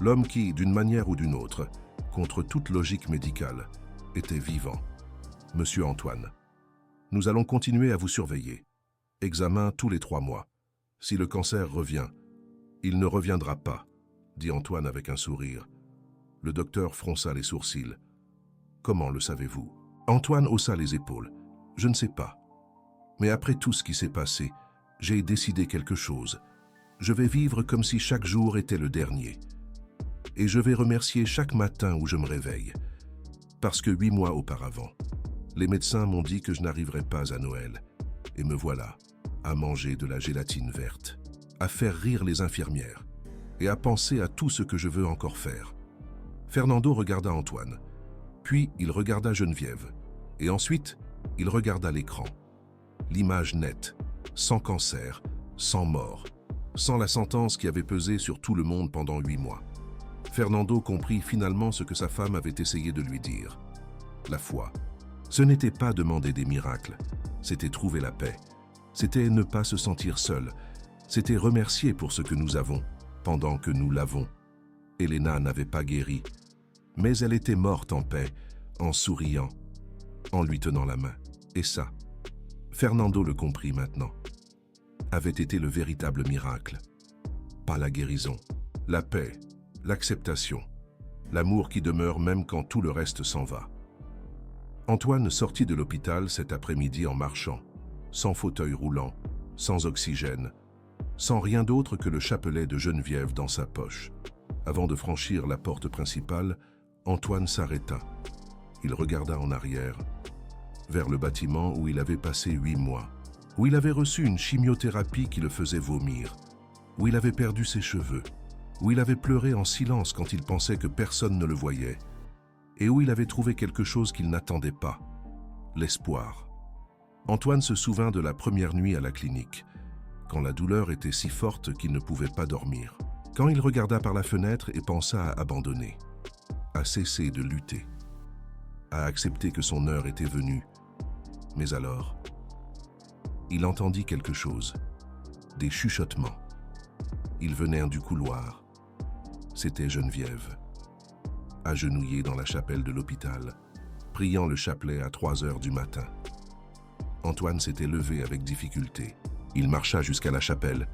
L'homme qui, d'une manière ou d'une autre, contre toute logique médicale, était vivant. Monsieur Antoine, nous allons continuer à vous surveiller. Examen tous les 3 mois. Si le cancer revient, il ne reviendra pas, dit Antoine avec un sourire. Le docteur fronça les sourcils. Comment le savez-vous? Antoine haussa les épaules. Je ne sais pas. Mais après tout ce qui s'est passé, j'ai décidé quelque chose. Je vais vivre comme si chaque jour était le dernier. Et je vais remercier chaque matin où je me réveille. Parce que 8 mois auparavant, les médecins m'ont dit que je n'arriverais pas à Noël. Et me voilà, à manger de la gélatine verte, à faire rire les infirmières, et à penser à tout ce que je veux encore faire. Fernando regarda Antoine, puis il regarda Geneviève, et ensuite, il regarda l'écran. L'image nette, sans cancer, sans mort, sans la sentence qui avait pesé sur tout le monde pendant 8 mois. Fernando comprit finalement ce que sa femme avait essayé de lui dire. La foi. Ce n'était pas demander des miracles, c'était trouver la paix. C'était ne pas se sentir seul. C'était remercier pour ce que nous avons, pendant que nous l'avons. Elena n'avait pas guéri, mais elle était morte en paix, en souriant, en lui tenant la main. Et ça, Fernando le comprit maintenant, avait été le véritable miracle. Pas la guérison, la paix, l'acceptation, l'amour qui demeure même quand tout le reste s'en va. Antoine sortit de l'hôpital cet après-midi en marchant, sans fauteuil roulant, sans oxygène, sans rien d'autre que le chapelet de Geneviève dans sa poche. Avant de franchir la porte principale, Antoine s'arrêta. Il regarda en arrière, vers le bâtiment où il avait passé 8 mois, où il avait reçu une chimiothérapie qui le faisait vomir, où il avait perdu ses cheveux, où il avait pleuré en silence quand il pensait que personne ne le voyait, et où il avait trouvé quelque chose qu'il n'attendait pas, l'espoir. Antoine se souvint de la première nuit à la clinique, quand la douleur était si forte qu'il ne pouvait pas dormir, quand il regarda par la fenêtre et pensa à abandonner, à cesser de lutter, à accepter que son heure était venue. Mais alors, il entendit quelque chose, des chuchotements. Ils venaient du couloir. C'était Geneviève, agenouillée dans la chapelle de l'hôpital, priant le chapelet à 3 heures du matin. Antoine s'était levé avec difficulté. Il marcha jusqu'à la chapelle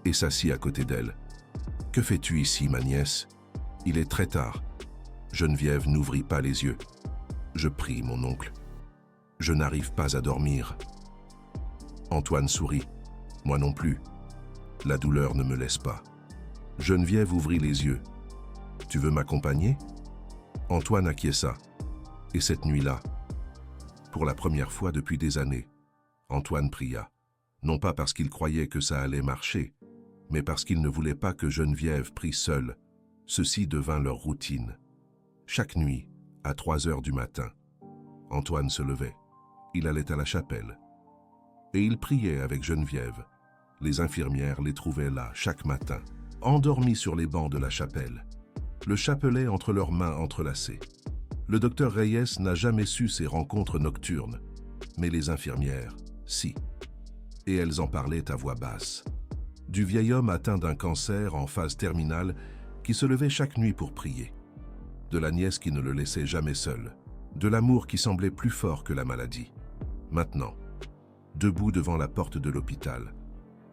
et s'assit à côté d'elle. « Que fais-tu ici, ma nièce? Il est très tard. » Geneviève n'ouvrit pas les yeux. « Je prie, mon oncle. Je n'arrive pas à dormir. » Antoine sourit. « Moi non plus. La douleur ne me laisse pas. » Geneviève ouvrit les yeux. « Tu veux m'accompagner ?» Antoine acquiesça. « Et cette nuit-là, Pour la première fois depuis des années, Antoine pria, non pas parce qu'il croyait que ça allait marcher, mais parce qu'il ne voulait pas que Geneviève prie seule. Ceci devint leur routine. Chaque nuit, à 3 heures du matin, Antoine se levait. Il allait à la chapelle. Et il priait avec Geneviève. Les infirmières les trouvaient là, chaque matin, endormis sur les bancs de la chapelle, le chapelet entre leurs mains entrelacées. Le docteur Reyes n'a jamais su ces rencontres nocturnes, mais les infirmières, si. Et elles en parlaient à voix basse. Du vieil homme atteint d'un cancer en phase terminale qui se levait chaque nuit pour prier. De la nièce qui ne le laissait jamais seul. De l'amour qui semblait plus fort que la maladie. Maintenant, debout devant la porte de l'hôpital,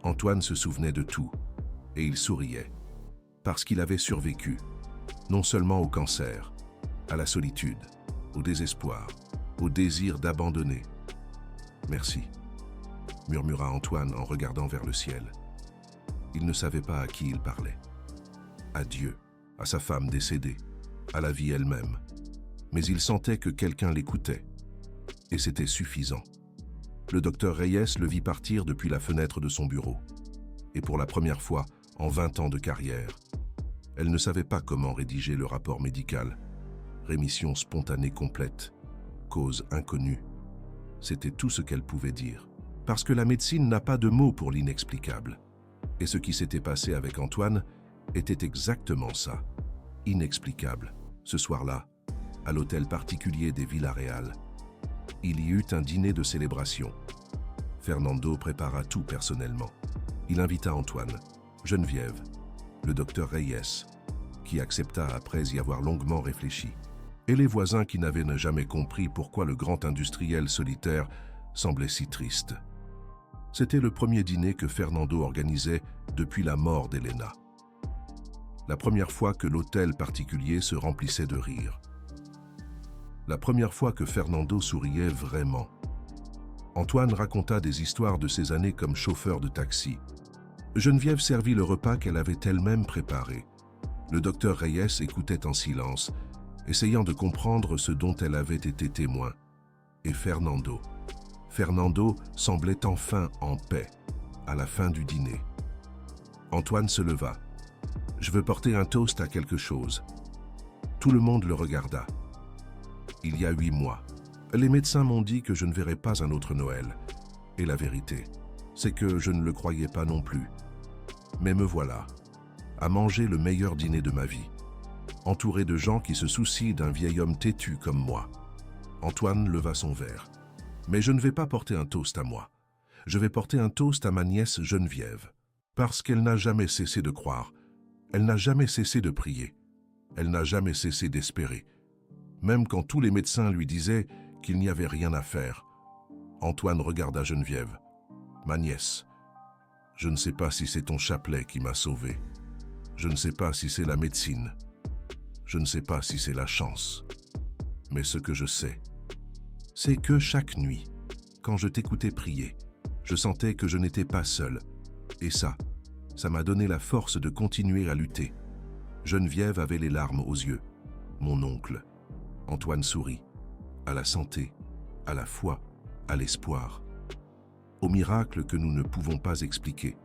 Antoine se souvenait de tout, et il souriait, parce qu'il avait survécu, non seulement au cancer, à la solitude, au désespoir, au désir d'abandonner. « Merci », murmura Antoine en regardant vers le ciel. Il ne savait pas à qui il parlait. À Dieu, à sa femme décédée, à la vie elle-même. Mais il sentait que quelqu'un l'écoutait. Et c'était suffisant. Le docteur Reyes le vit partir depuis la fenêtre de son bureau. Et pour la première fois, en 20 ans de carrière, elle ne savait pas comment rédiger le rapport médical. Rémission spontanée complète, cause inconnue. C'était tout ce qu'elle pouvait dire. Parce que la médecine n'a pas de mots pour l'inexplicable. Et ce qui s'était passé avec Antoine était exactement ça, inexplicable. Ce soir-là, à l'hôtel particulier des Villarreal, il y eut un dîner de célébration. Fernando prépara tout personnellement. Il invita Antoine, Geneviève, le docteur Reyes, qui accepta après y avoir longuement réfléchi, et les voisins qui n'avaient jamais compris pourquoi le grand industriel solitaire semblait si triste. C'était le premier dîner que Fernando organisait depuis la mort d'Elena. La première fois que l'hôtel particulier se remplissait de rire. La première fois que Fernando souriait vraiment. Antoine raconta des histoires de ses années comme chauffeur de taxi. Geneviève servit le repas qu'elle avait elle-même préparé. Le docteur Reyes écoutait en silence, essayant de comprendre ce dont elle avait été témoin. Et Fernando semblait enfin en paix, à la fin du dîner. Antoine se leva. « Je veux porter un toast à quelque chose. » Tout le monde le regarda. Il y a 8 mois, les médecins m'ont dit que je ne verrais pas un autre Noël. Et la vérité, c'est que je ne le croyais pas non plus. Mais me voilà, à manger le meilleur dîner de ma vie, entouré de gens qui se soucient d'un vieil homme têtu comme moi. Antoine leva son verre. Mais je ne vais pas porter un toast à moi. Je vais porter un toast à ma nièce Geneviève. Parce qu'elle n'a jamais cessé de croire. Elle n'a jamais cessé de prier. Elle n'a jamais cessé d'espérer. Même quand tous les médecins lui disaient qu'il n'y avait rien à faire. Antoine regarda Geneviève. « Ma nièce, je ne sais pas si c'est ton chapelet qui m'a sauvé. Je ne sais pas si c'est la médecine. Je ne sais pas si c'est la chance. Mais ce que je sais, c'est que chaque nuit, quand je t'écoutais prier, je sentais que je n'étais pas seul. Et ça m'a donné la force de continuer à lutter. » Geneviève avait les larmes aux yeux. Mon oncle. Antoine sourit. À la santé, à la foi, à l'espoir. Aux miracles que nous ne pouvons pas expliquer.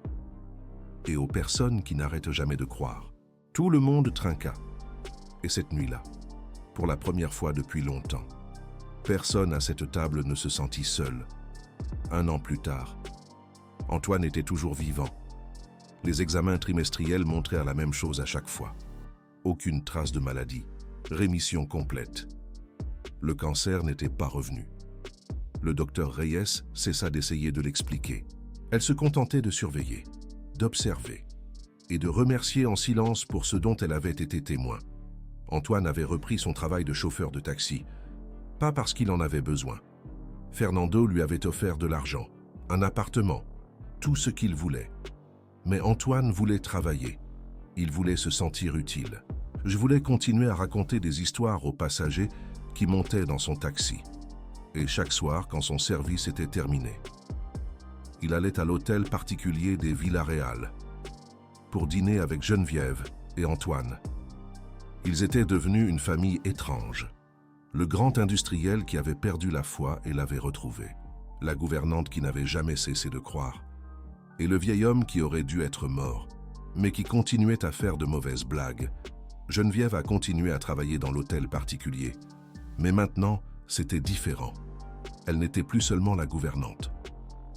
Et aux personnes qui n'arrêtent jamais de croire. Tout le monde trinqua. Et cette nuit-là, pour la première fois depuis longtemps, personne à cette table ne se sentit seul. 1 an plus tard, Antoine était toujours vivant. Les examens trimestriels montrèrent la même chose à chaque fois. Aucune trace de maladie. Rémission complète. Le cancer n'était pas revenu. Le docteur Reyes cessa d'essayer de l'expliquer. Elle se contentait de surveiller, d'observer et de remercier en silence pour ce dont elle avait été témoin. Antoine avait repris son travail de chauffeur de taxi, pas parce qu'il en avait besoin. Fernando lui avait offert de l'argent, un appartement, tout ce qu'il voulait. Mais Antoine voulait travailler. Il voulait se sentir utile. Je voulais continuer à raconter des histoires aux passagers qui montaient dans son taxi. Et chaque soir, quand son service était terminé, il allait à l'hôtel particulier des Villarreal pour dîner avec Geneviève et Antoine. Ils étaient devenus une famille étrange, le grand industriel qui avait perdu la foi et l'avait retrouvée, la gouvernante qui n'avait jamais cessé de croire, et le vieil homme qui aurait dû être mort, mais qui continuait à faire de mauvaises blagues. Geneviève a continué à travailler dans l'hôtel particulier, mais maintenant, c'était différent. Elle n'était plus seulement la gouvernante.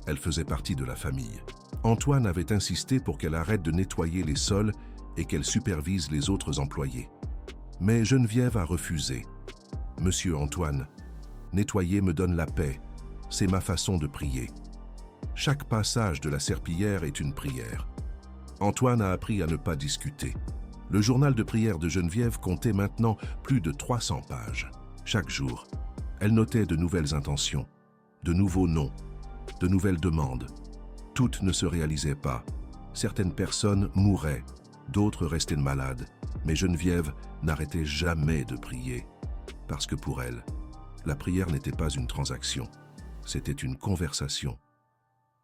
Elle faisait partie de la famille. Antoine avait insisté pour qu'elle arrête de nettoyer les sols et qu'elle supervise les autres employés. Mais Geneviève a refusé. « Monsieur Antoine, nettoyer me donne la paix. C'est ma façon de prier. Chaque passage de la serpillière est une prière. » Antoine a appris à ne pas discuter. Le journal de prière de Geneviève comptait maintenant plus de 300 pages. Chaque jour, elle notait de nouvelles intentions, de nouveaux noms, de nouvelles demandes. Toutes ne se réalisaient pas. Certaines personnes mouraient, d'autres restaient malades, mais Geneviève n'arrêtait jamais de prier. Parce que pour elle, la prière n'était pas une transaction, c'était une conversation.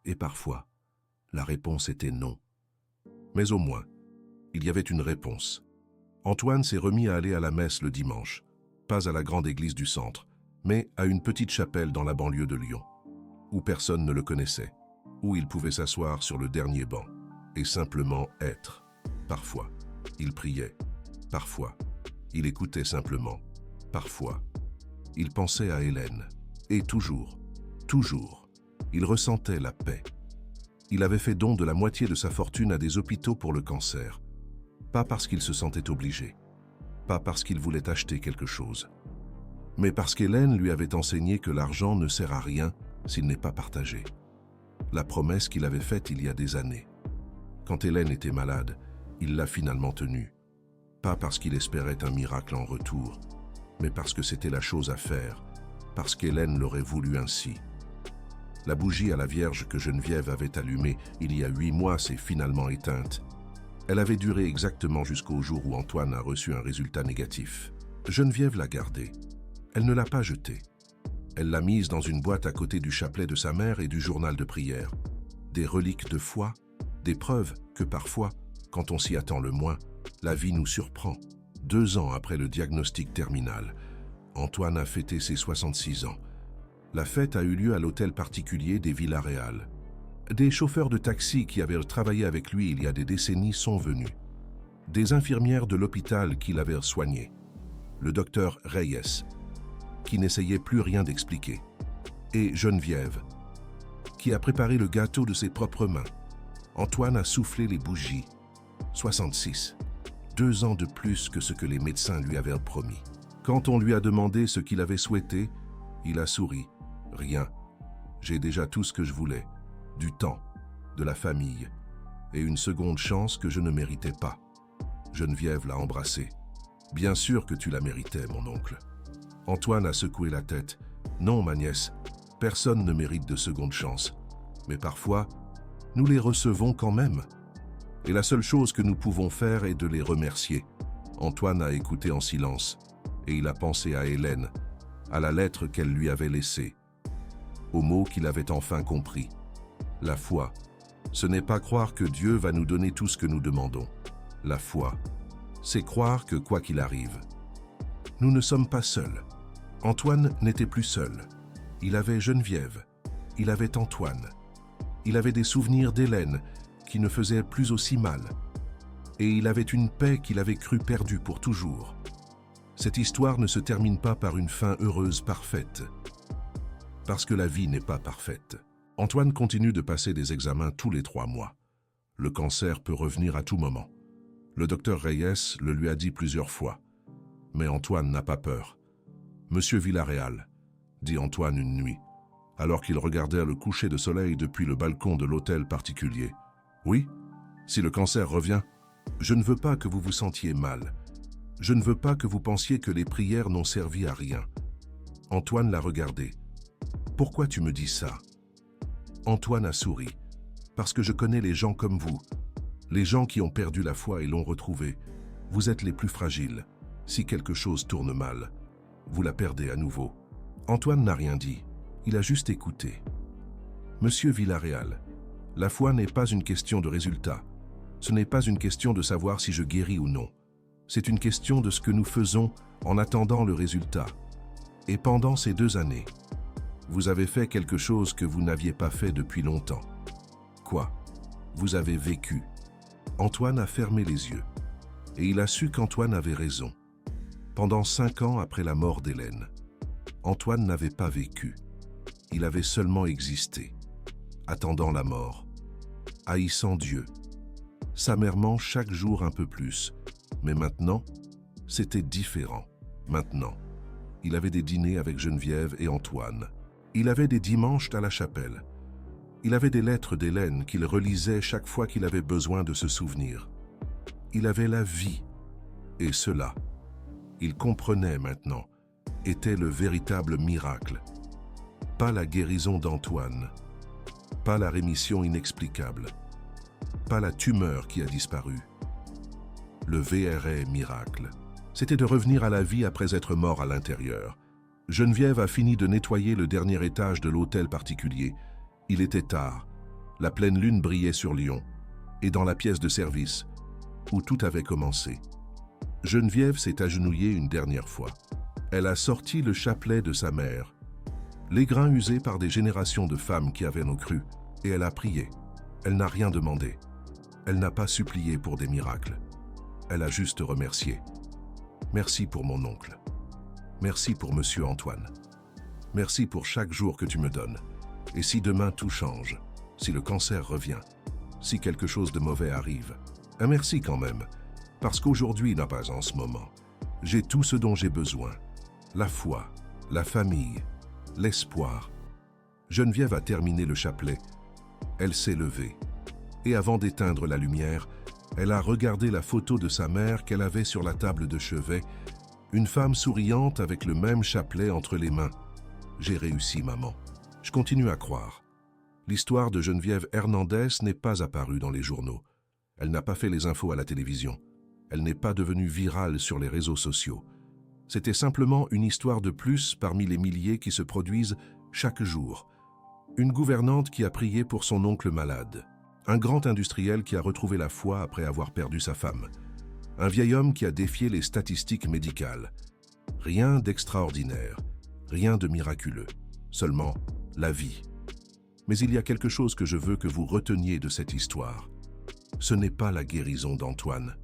Et parfois, la réponse était non. Mais au moins, il y avait une réponse. Antoine s'est remis à aller à la messe le dimanche, pas à la grande église du centre, mais à une petite chapelle dans la banlieue de Lyon, où personne ne le connaissait, où il pouvait s'asseoir sur le dernier banc et simplement être. Parfois, il priait. Parfois, il écoutait simplement. Parfois, il pensait à Hélène. Et toujours, il ressentait la paix. Il avait fait don de la moitié de sa fortune à des hôpitaux pour le cancer. Pas parce qu'il se sentait obligé, pas parce qu'il voulait acheter quelque chose, mais parce qu'Hélène lui avait enseigné que l'argent ne sert à rien s'il n'est pas partagé. La promesse qu'il avait faite il y a des années. Quand Hélène était malade, il l'a finalement tenue. Pas parce qu'il espérait un miracle en retour, mais parce que c'était la chose à faire, parce qu'Hélène l'aurait voulu ainsi. La bougie à la Vierge que Geneviève avait allumée il y a 8 mois s'est finalement éteinte. Elle avait duré exactement jusqu'au jour où Antoine a reçu un résultat négatif. Geneviève l'a gardée. Elle ne l'a pas jetée. Elle l'a mise dans une boîte à côté du chapelet de sa mère et du journal de prière. Des reliques de foi, des preuves que parfois, quand on s'y attend le moins, la vie nous surprend. 2 ans après le diagnostic terminal, Antoine a fêté ses 66 ans. La fête a eu lieu à l'hôtel particulier des Villarreal. Des chauffeurs de taxi qui avaient travaillé avec lui il y a des décennies sont venus. Des infirmières de l'hôpital qui l'avaient soigné. Le docteur Reyes, qui n'essayait plus rien d'expliquer. Et Geneviève, qui a préparé le gâteau de ses propres mains. Antoine a soufflé les bougies. 66. 2 ans de plus que ce que les médecins lui avaient promis. Quand on lui a demandé ce qu'il avait souhaité, il a souri. Rien. J'ai déjà tout ce que je voulais. Du temps, de la famille, et une seconde chance que je ne méritais pas. Geneviève l'a embrassé. Bien sûr que tu la méritais, mon oncle. Antoine a secoué la tête. Non, ma nièce, personne ne mérite de seconde chance. Mais parfois, nous les recevons quand même. Et la seule chose que nous pouvons faire est de les remercier. Antoine a écouté en silence, et il a pensé à Hélène, à la lettre qu'elle lui avait laissée, aux mots qu'il avait enfin compris. La foi, ce n'est pas croire que Dieu va nous donner tout ce que nous demandons. La foi, c'est croire que quoi qu'il arrive, nous ne sommes pas seuls. Antoine n'était plus seul. Il avait Geneviève, il avait Antoine, il avait des souvenirs d'Hélène qui ne faisaient plus aussi mal, et il avait une paix qu'il avait cru perdue pour toujours. Cette histoire ne se termine pas par une fin heureuse parfaite, parce que la vie n'est pas parfaite. Antoine continue de passer des examens tous les 3 mois. Le cancer peut revenir à tout moment. Le docteur Reyes le lui a dit plusieurs fois. Mais Antoine n'a pas peur. « Monsieur Villarreal », dit Antoine une nuit, alors qu'il regardait le coucher de soleil depuis le balcon de l'hôtel particulier. « Oui, si le cancer revient, je ne veux pas que vous vous sentiez mal. Je ne veux pas que vous pensiez que les prières n'ont servi à rien. » Antoine l'a regardé. « Pourquoi tu me dis ça ?» Antoine a souri. « Parce que je connais les gens comme vous. Les gens qui ont perdu la foi et l'ont retrouvée. Vous êtes les plus fragiles. Si quelque chose tourne mal, vous la perdez à nouveau. » Antoine n'a rien dit. Il a juste écouté. « Monsieur Villarreal, la foi n'est pas une question de résultat. Ce n'est pas une question de savoir si je guéris ou non. C'est une question de ce que nous faisons en attendant le résultat. Et pendant ces 2 années, vous avez fait quelque chose que vous n'aviez pas fait depuis longtemps. Quoi? Vous avez vécu. Antoine a fermé les yeux. Et il a su qu'Antoine avait raison. Pendant 5 ans après la mort d'Hélène, Antoine n'avait pas vécu. Il avait seulement existé, attendant la mort, haïssant Dieu, s'amèrement chaque jour un peu plus. Mais maintenant, c'était différent. Maintenant, il avait des dîners avec Geneviève et Antoine. Il avait des dimanches à la chapelle. Il avait des lettres d'Hélène qu'il relisait chaque fois qu'il avait besoin de se souvenir. Il avait la vie. Et cela, il comprenait maintenant, était le véritable miracle. Pas la guérison d'Antoine, pas la rémission inexplicable, pas la tumeur qui a disparu. Le vrai miracle, c'était de revenir à la vie après être mort à l'intérieur. Geneviève a fini de nettoyer le dernier étage de l'hôtel particulier. Il était tard. La pleine lune brillait sur Lyon. Et dans la pièce de service, où tout avait commencé, Geneviève s'est agenouillée une dernière fois. Elle a sorti le chapelet de sa mère, l'airain usé par des générations de femmes qui avaient nos crus, et elle a prié. Elle n'a rien demandé. Elle n'a pas supplié pour des miracles. Elle a juste remercié. Merci pour mon oncle. Merci pour Monsieur Antoine. Merci pour chaque jour que tu me donnes. Et si demain tout change, si le cancer revient, si quelque chose de mauvais arrive, un merci quand même, parce qu'aujourd'hui n'a pas en ce moment. J'ai tout ce dont j'ai besoin. La foi, la famille, l'espoir. Geneviève a terminé le chapelet. Elle s'est levée. Et avant d'éteindre la lumière, elle a regardé la photo de sa mère qu'elle avait sur la table de chevet, une femme souriante avec le même chapelet entre les mains. J'ai réussi, maman. Je continue à croire. L'histoire de Geneviève Hernandez n'est pas apparue dans les journaux. Elle n'a pas fait les infos à la télévision. Elle n'est pas devenue virale sur les réseaux sociaux. C'était simplement une histoire de plus parmi les milliers qui se produisent chaque jour. Une gouvernante qui a prié pour son oncle malade. Un grand industriel qui a retrouvé la foi après avoir perdu sa femme. Un vieil homme qui a défié les statistiques médicales. Rien d'extraordinaire, rien de miraculeux, seulement la vie. Mais il y a quelque chose que je veux que vous reteniez de cette histoire. Ce n'est pas la guérison d'Antoine.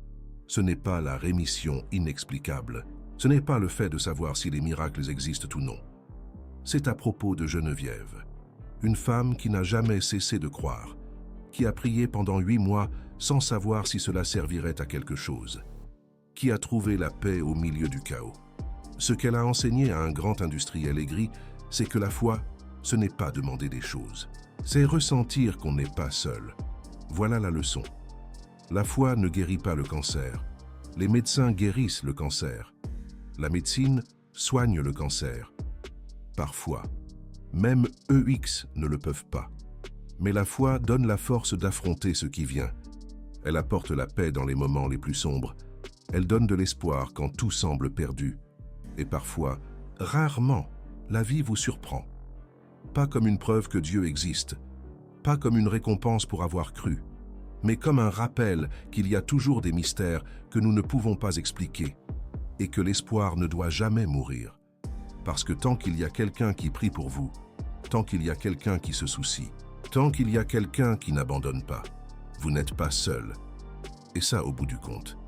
Ce n'est pas la rémission inexplicable. Ce n'est pas le fait de savoir si les miracles existent ou non. C'est à propos de Geneviève, une femme qui n'a jamais cessé de croire, qui a prié pendant 8 mois sans savoir si cela servirait à quelque chose, qui a trouvé la paix au milieu du chaos. Ce qu'elle a enseigné à un grand industriel aigri, c'est que la foi, ce n'est pas demander des choses. C'est ressentir qu'on n'est pas seul. Voilà la leçon. La foi ne guérit pas le cancer. Les médecins guérissent le cancer. La médecine soigne le cancer. Parfois, même EX ne le peuvent pas. Mais la foi donne la force d'affronter ce qui vient. Elle apporte la paix dans les moments les plus sombres. Elle donne de l'espoir quand tout semble perdu. Et parfois, rarement, la vie vous surprend. Pas comme une preuve que Dieu existe, pas comme une récompense pour avoir cru, mais comme un rappel qu'il y a toujours des mystères que nous ne pouvons pas expliquer et que l'espoir ne doit jamais mourir. Parce que tant qu'il y a quelqu'un qui prie pour vous, tant qu'il y a quelqu'un qui se soucie, tant qu'il y a quelqu'un qui n'abandonne pas, vous n'êtes pas seul. Et ça, au bout du compte,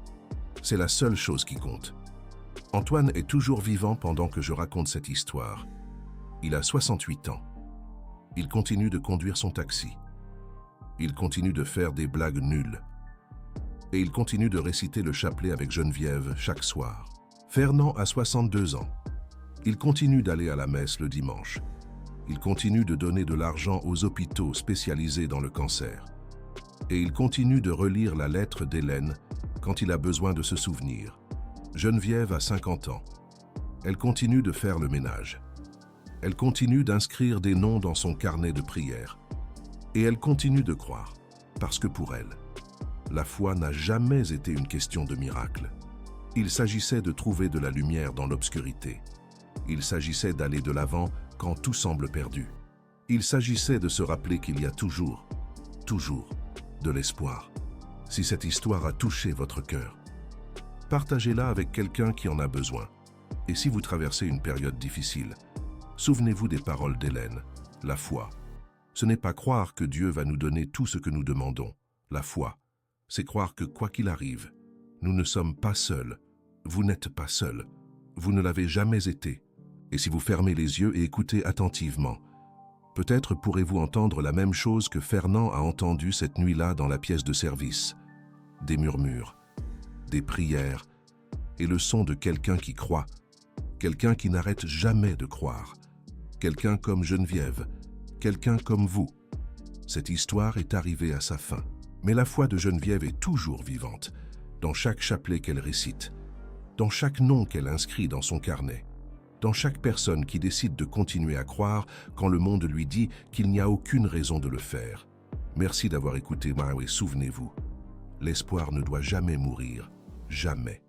c'est la seule chose qui compte. Antoine est toujours vivant pendant que je raconte cette histoire. Il a 68 ans. Il continue de conduire son taxi. Il continue de faire des blagues nulles. Et il continue de réciter le chapelet avec Geneviève chaque soir. Fernand a 62 ans. Il continue d'aller à la messe le dimanche. Il continue de donner de l'argent aux hôpitaux spécialisés dans le cancer. Et il continue de relire la lettre d'Hélène quand il a besoin de se souvenir. Geneviève a 50 ans. Elle continue de faire le ménage. Elle continue d'inscrire des noms dans son carnet de prière. Et elle continue de croire, parce que pour elle, la foi n'a jamais été une question de miracle. Il s'agissait de trouver de la lumière dans l'obscurité. Il s'agissait d'aller de l'avant quand tout semble perdu. Il s'agissait de se rappeler qu'il y a toujours, de l'espoir. Si cette histoire a touché votre cœur, partagez-la avec quelqu'un qui en a besoin. Et si vous traversez une période difficile, souvenez-vous des paroles d'Hélène. La foi. Ce n'est pas croire que Dieu va nous donner tout ce que nous demandons. La foi, c'est croire que quoi qu'il arrive, nous ne sommes pas seuls. Vous n'êtes pas seuls. Vous ne l'avez jamais été. Et si vous fermez les yeux et écoutez attentivement, peut-être pourrez-vous entendre la même chose que Fernand a entendu cette nuit-là dans la pièce de service. Des murmures, des prières et le son de quelqu'un qui croit, quelqu'un qui n'arrête jamais de croire, quelqu'un comme Geneviève, quelqu'un comme vous. Cette histoire est arrivée à sa fin. Mais la foi de Geneviève est toujours vivante, dans chaque chapelet qu'elle récite, dans chaque nom qu'elle inscrit dans son carnet, dans chaque personne qui décide de continuer à croire quand le monde lui dit qu'il n'y a aucune raison de le faire. Merci d'avoir écouté Maui, souvenez-vous, l'espoir ne doit jamais mourir, jamais.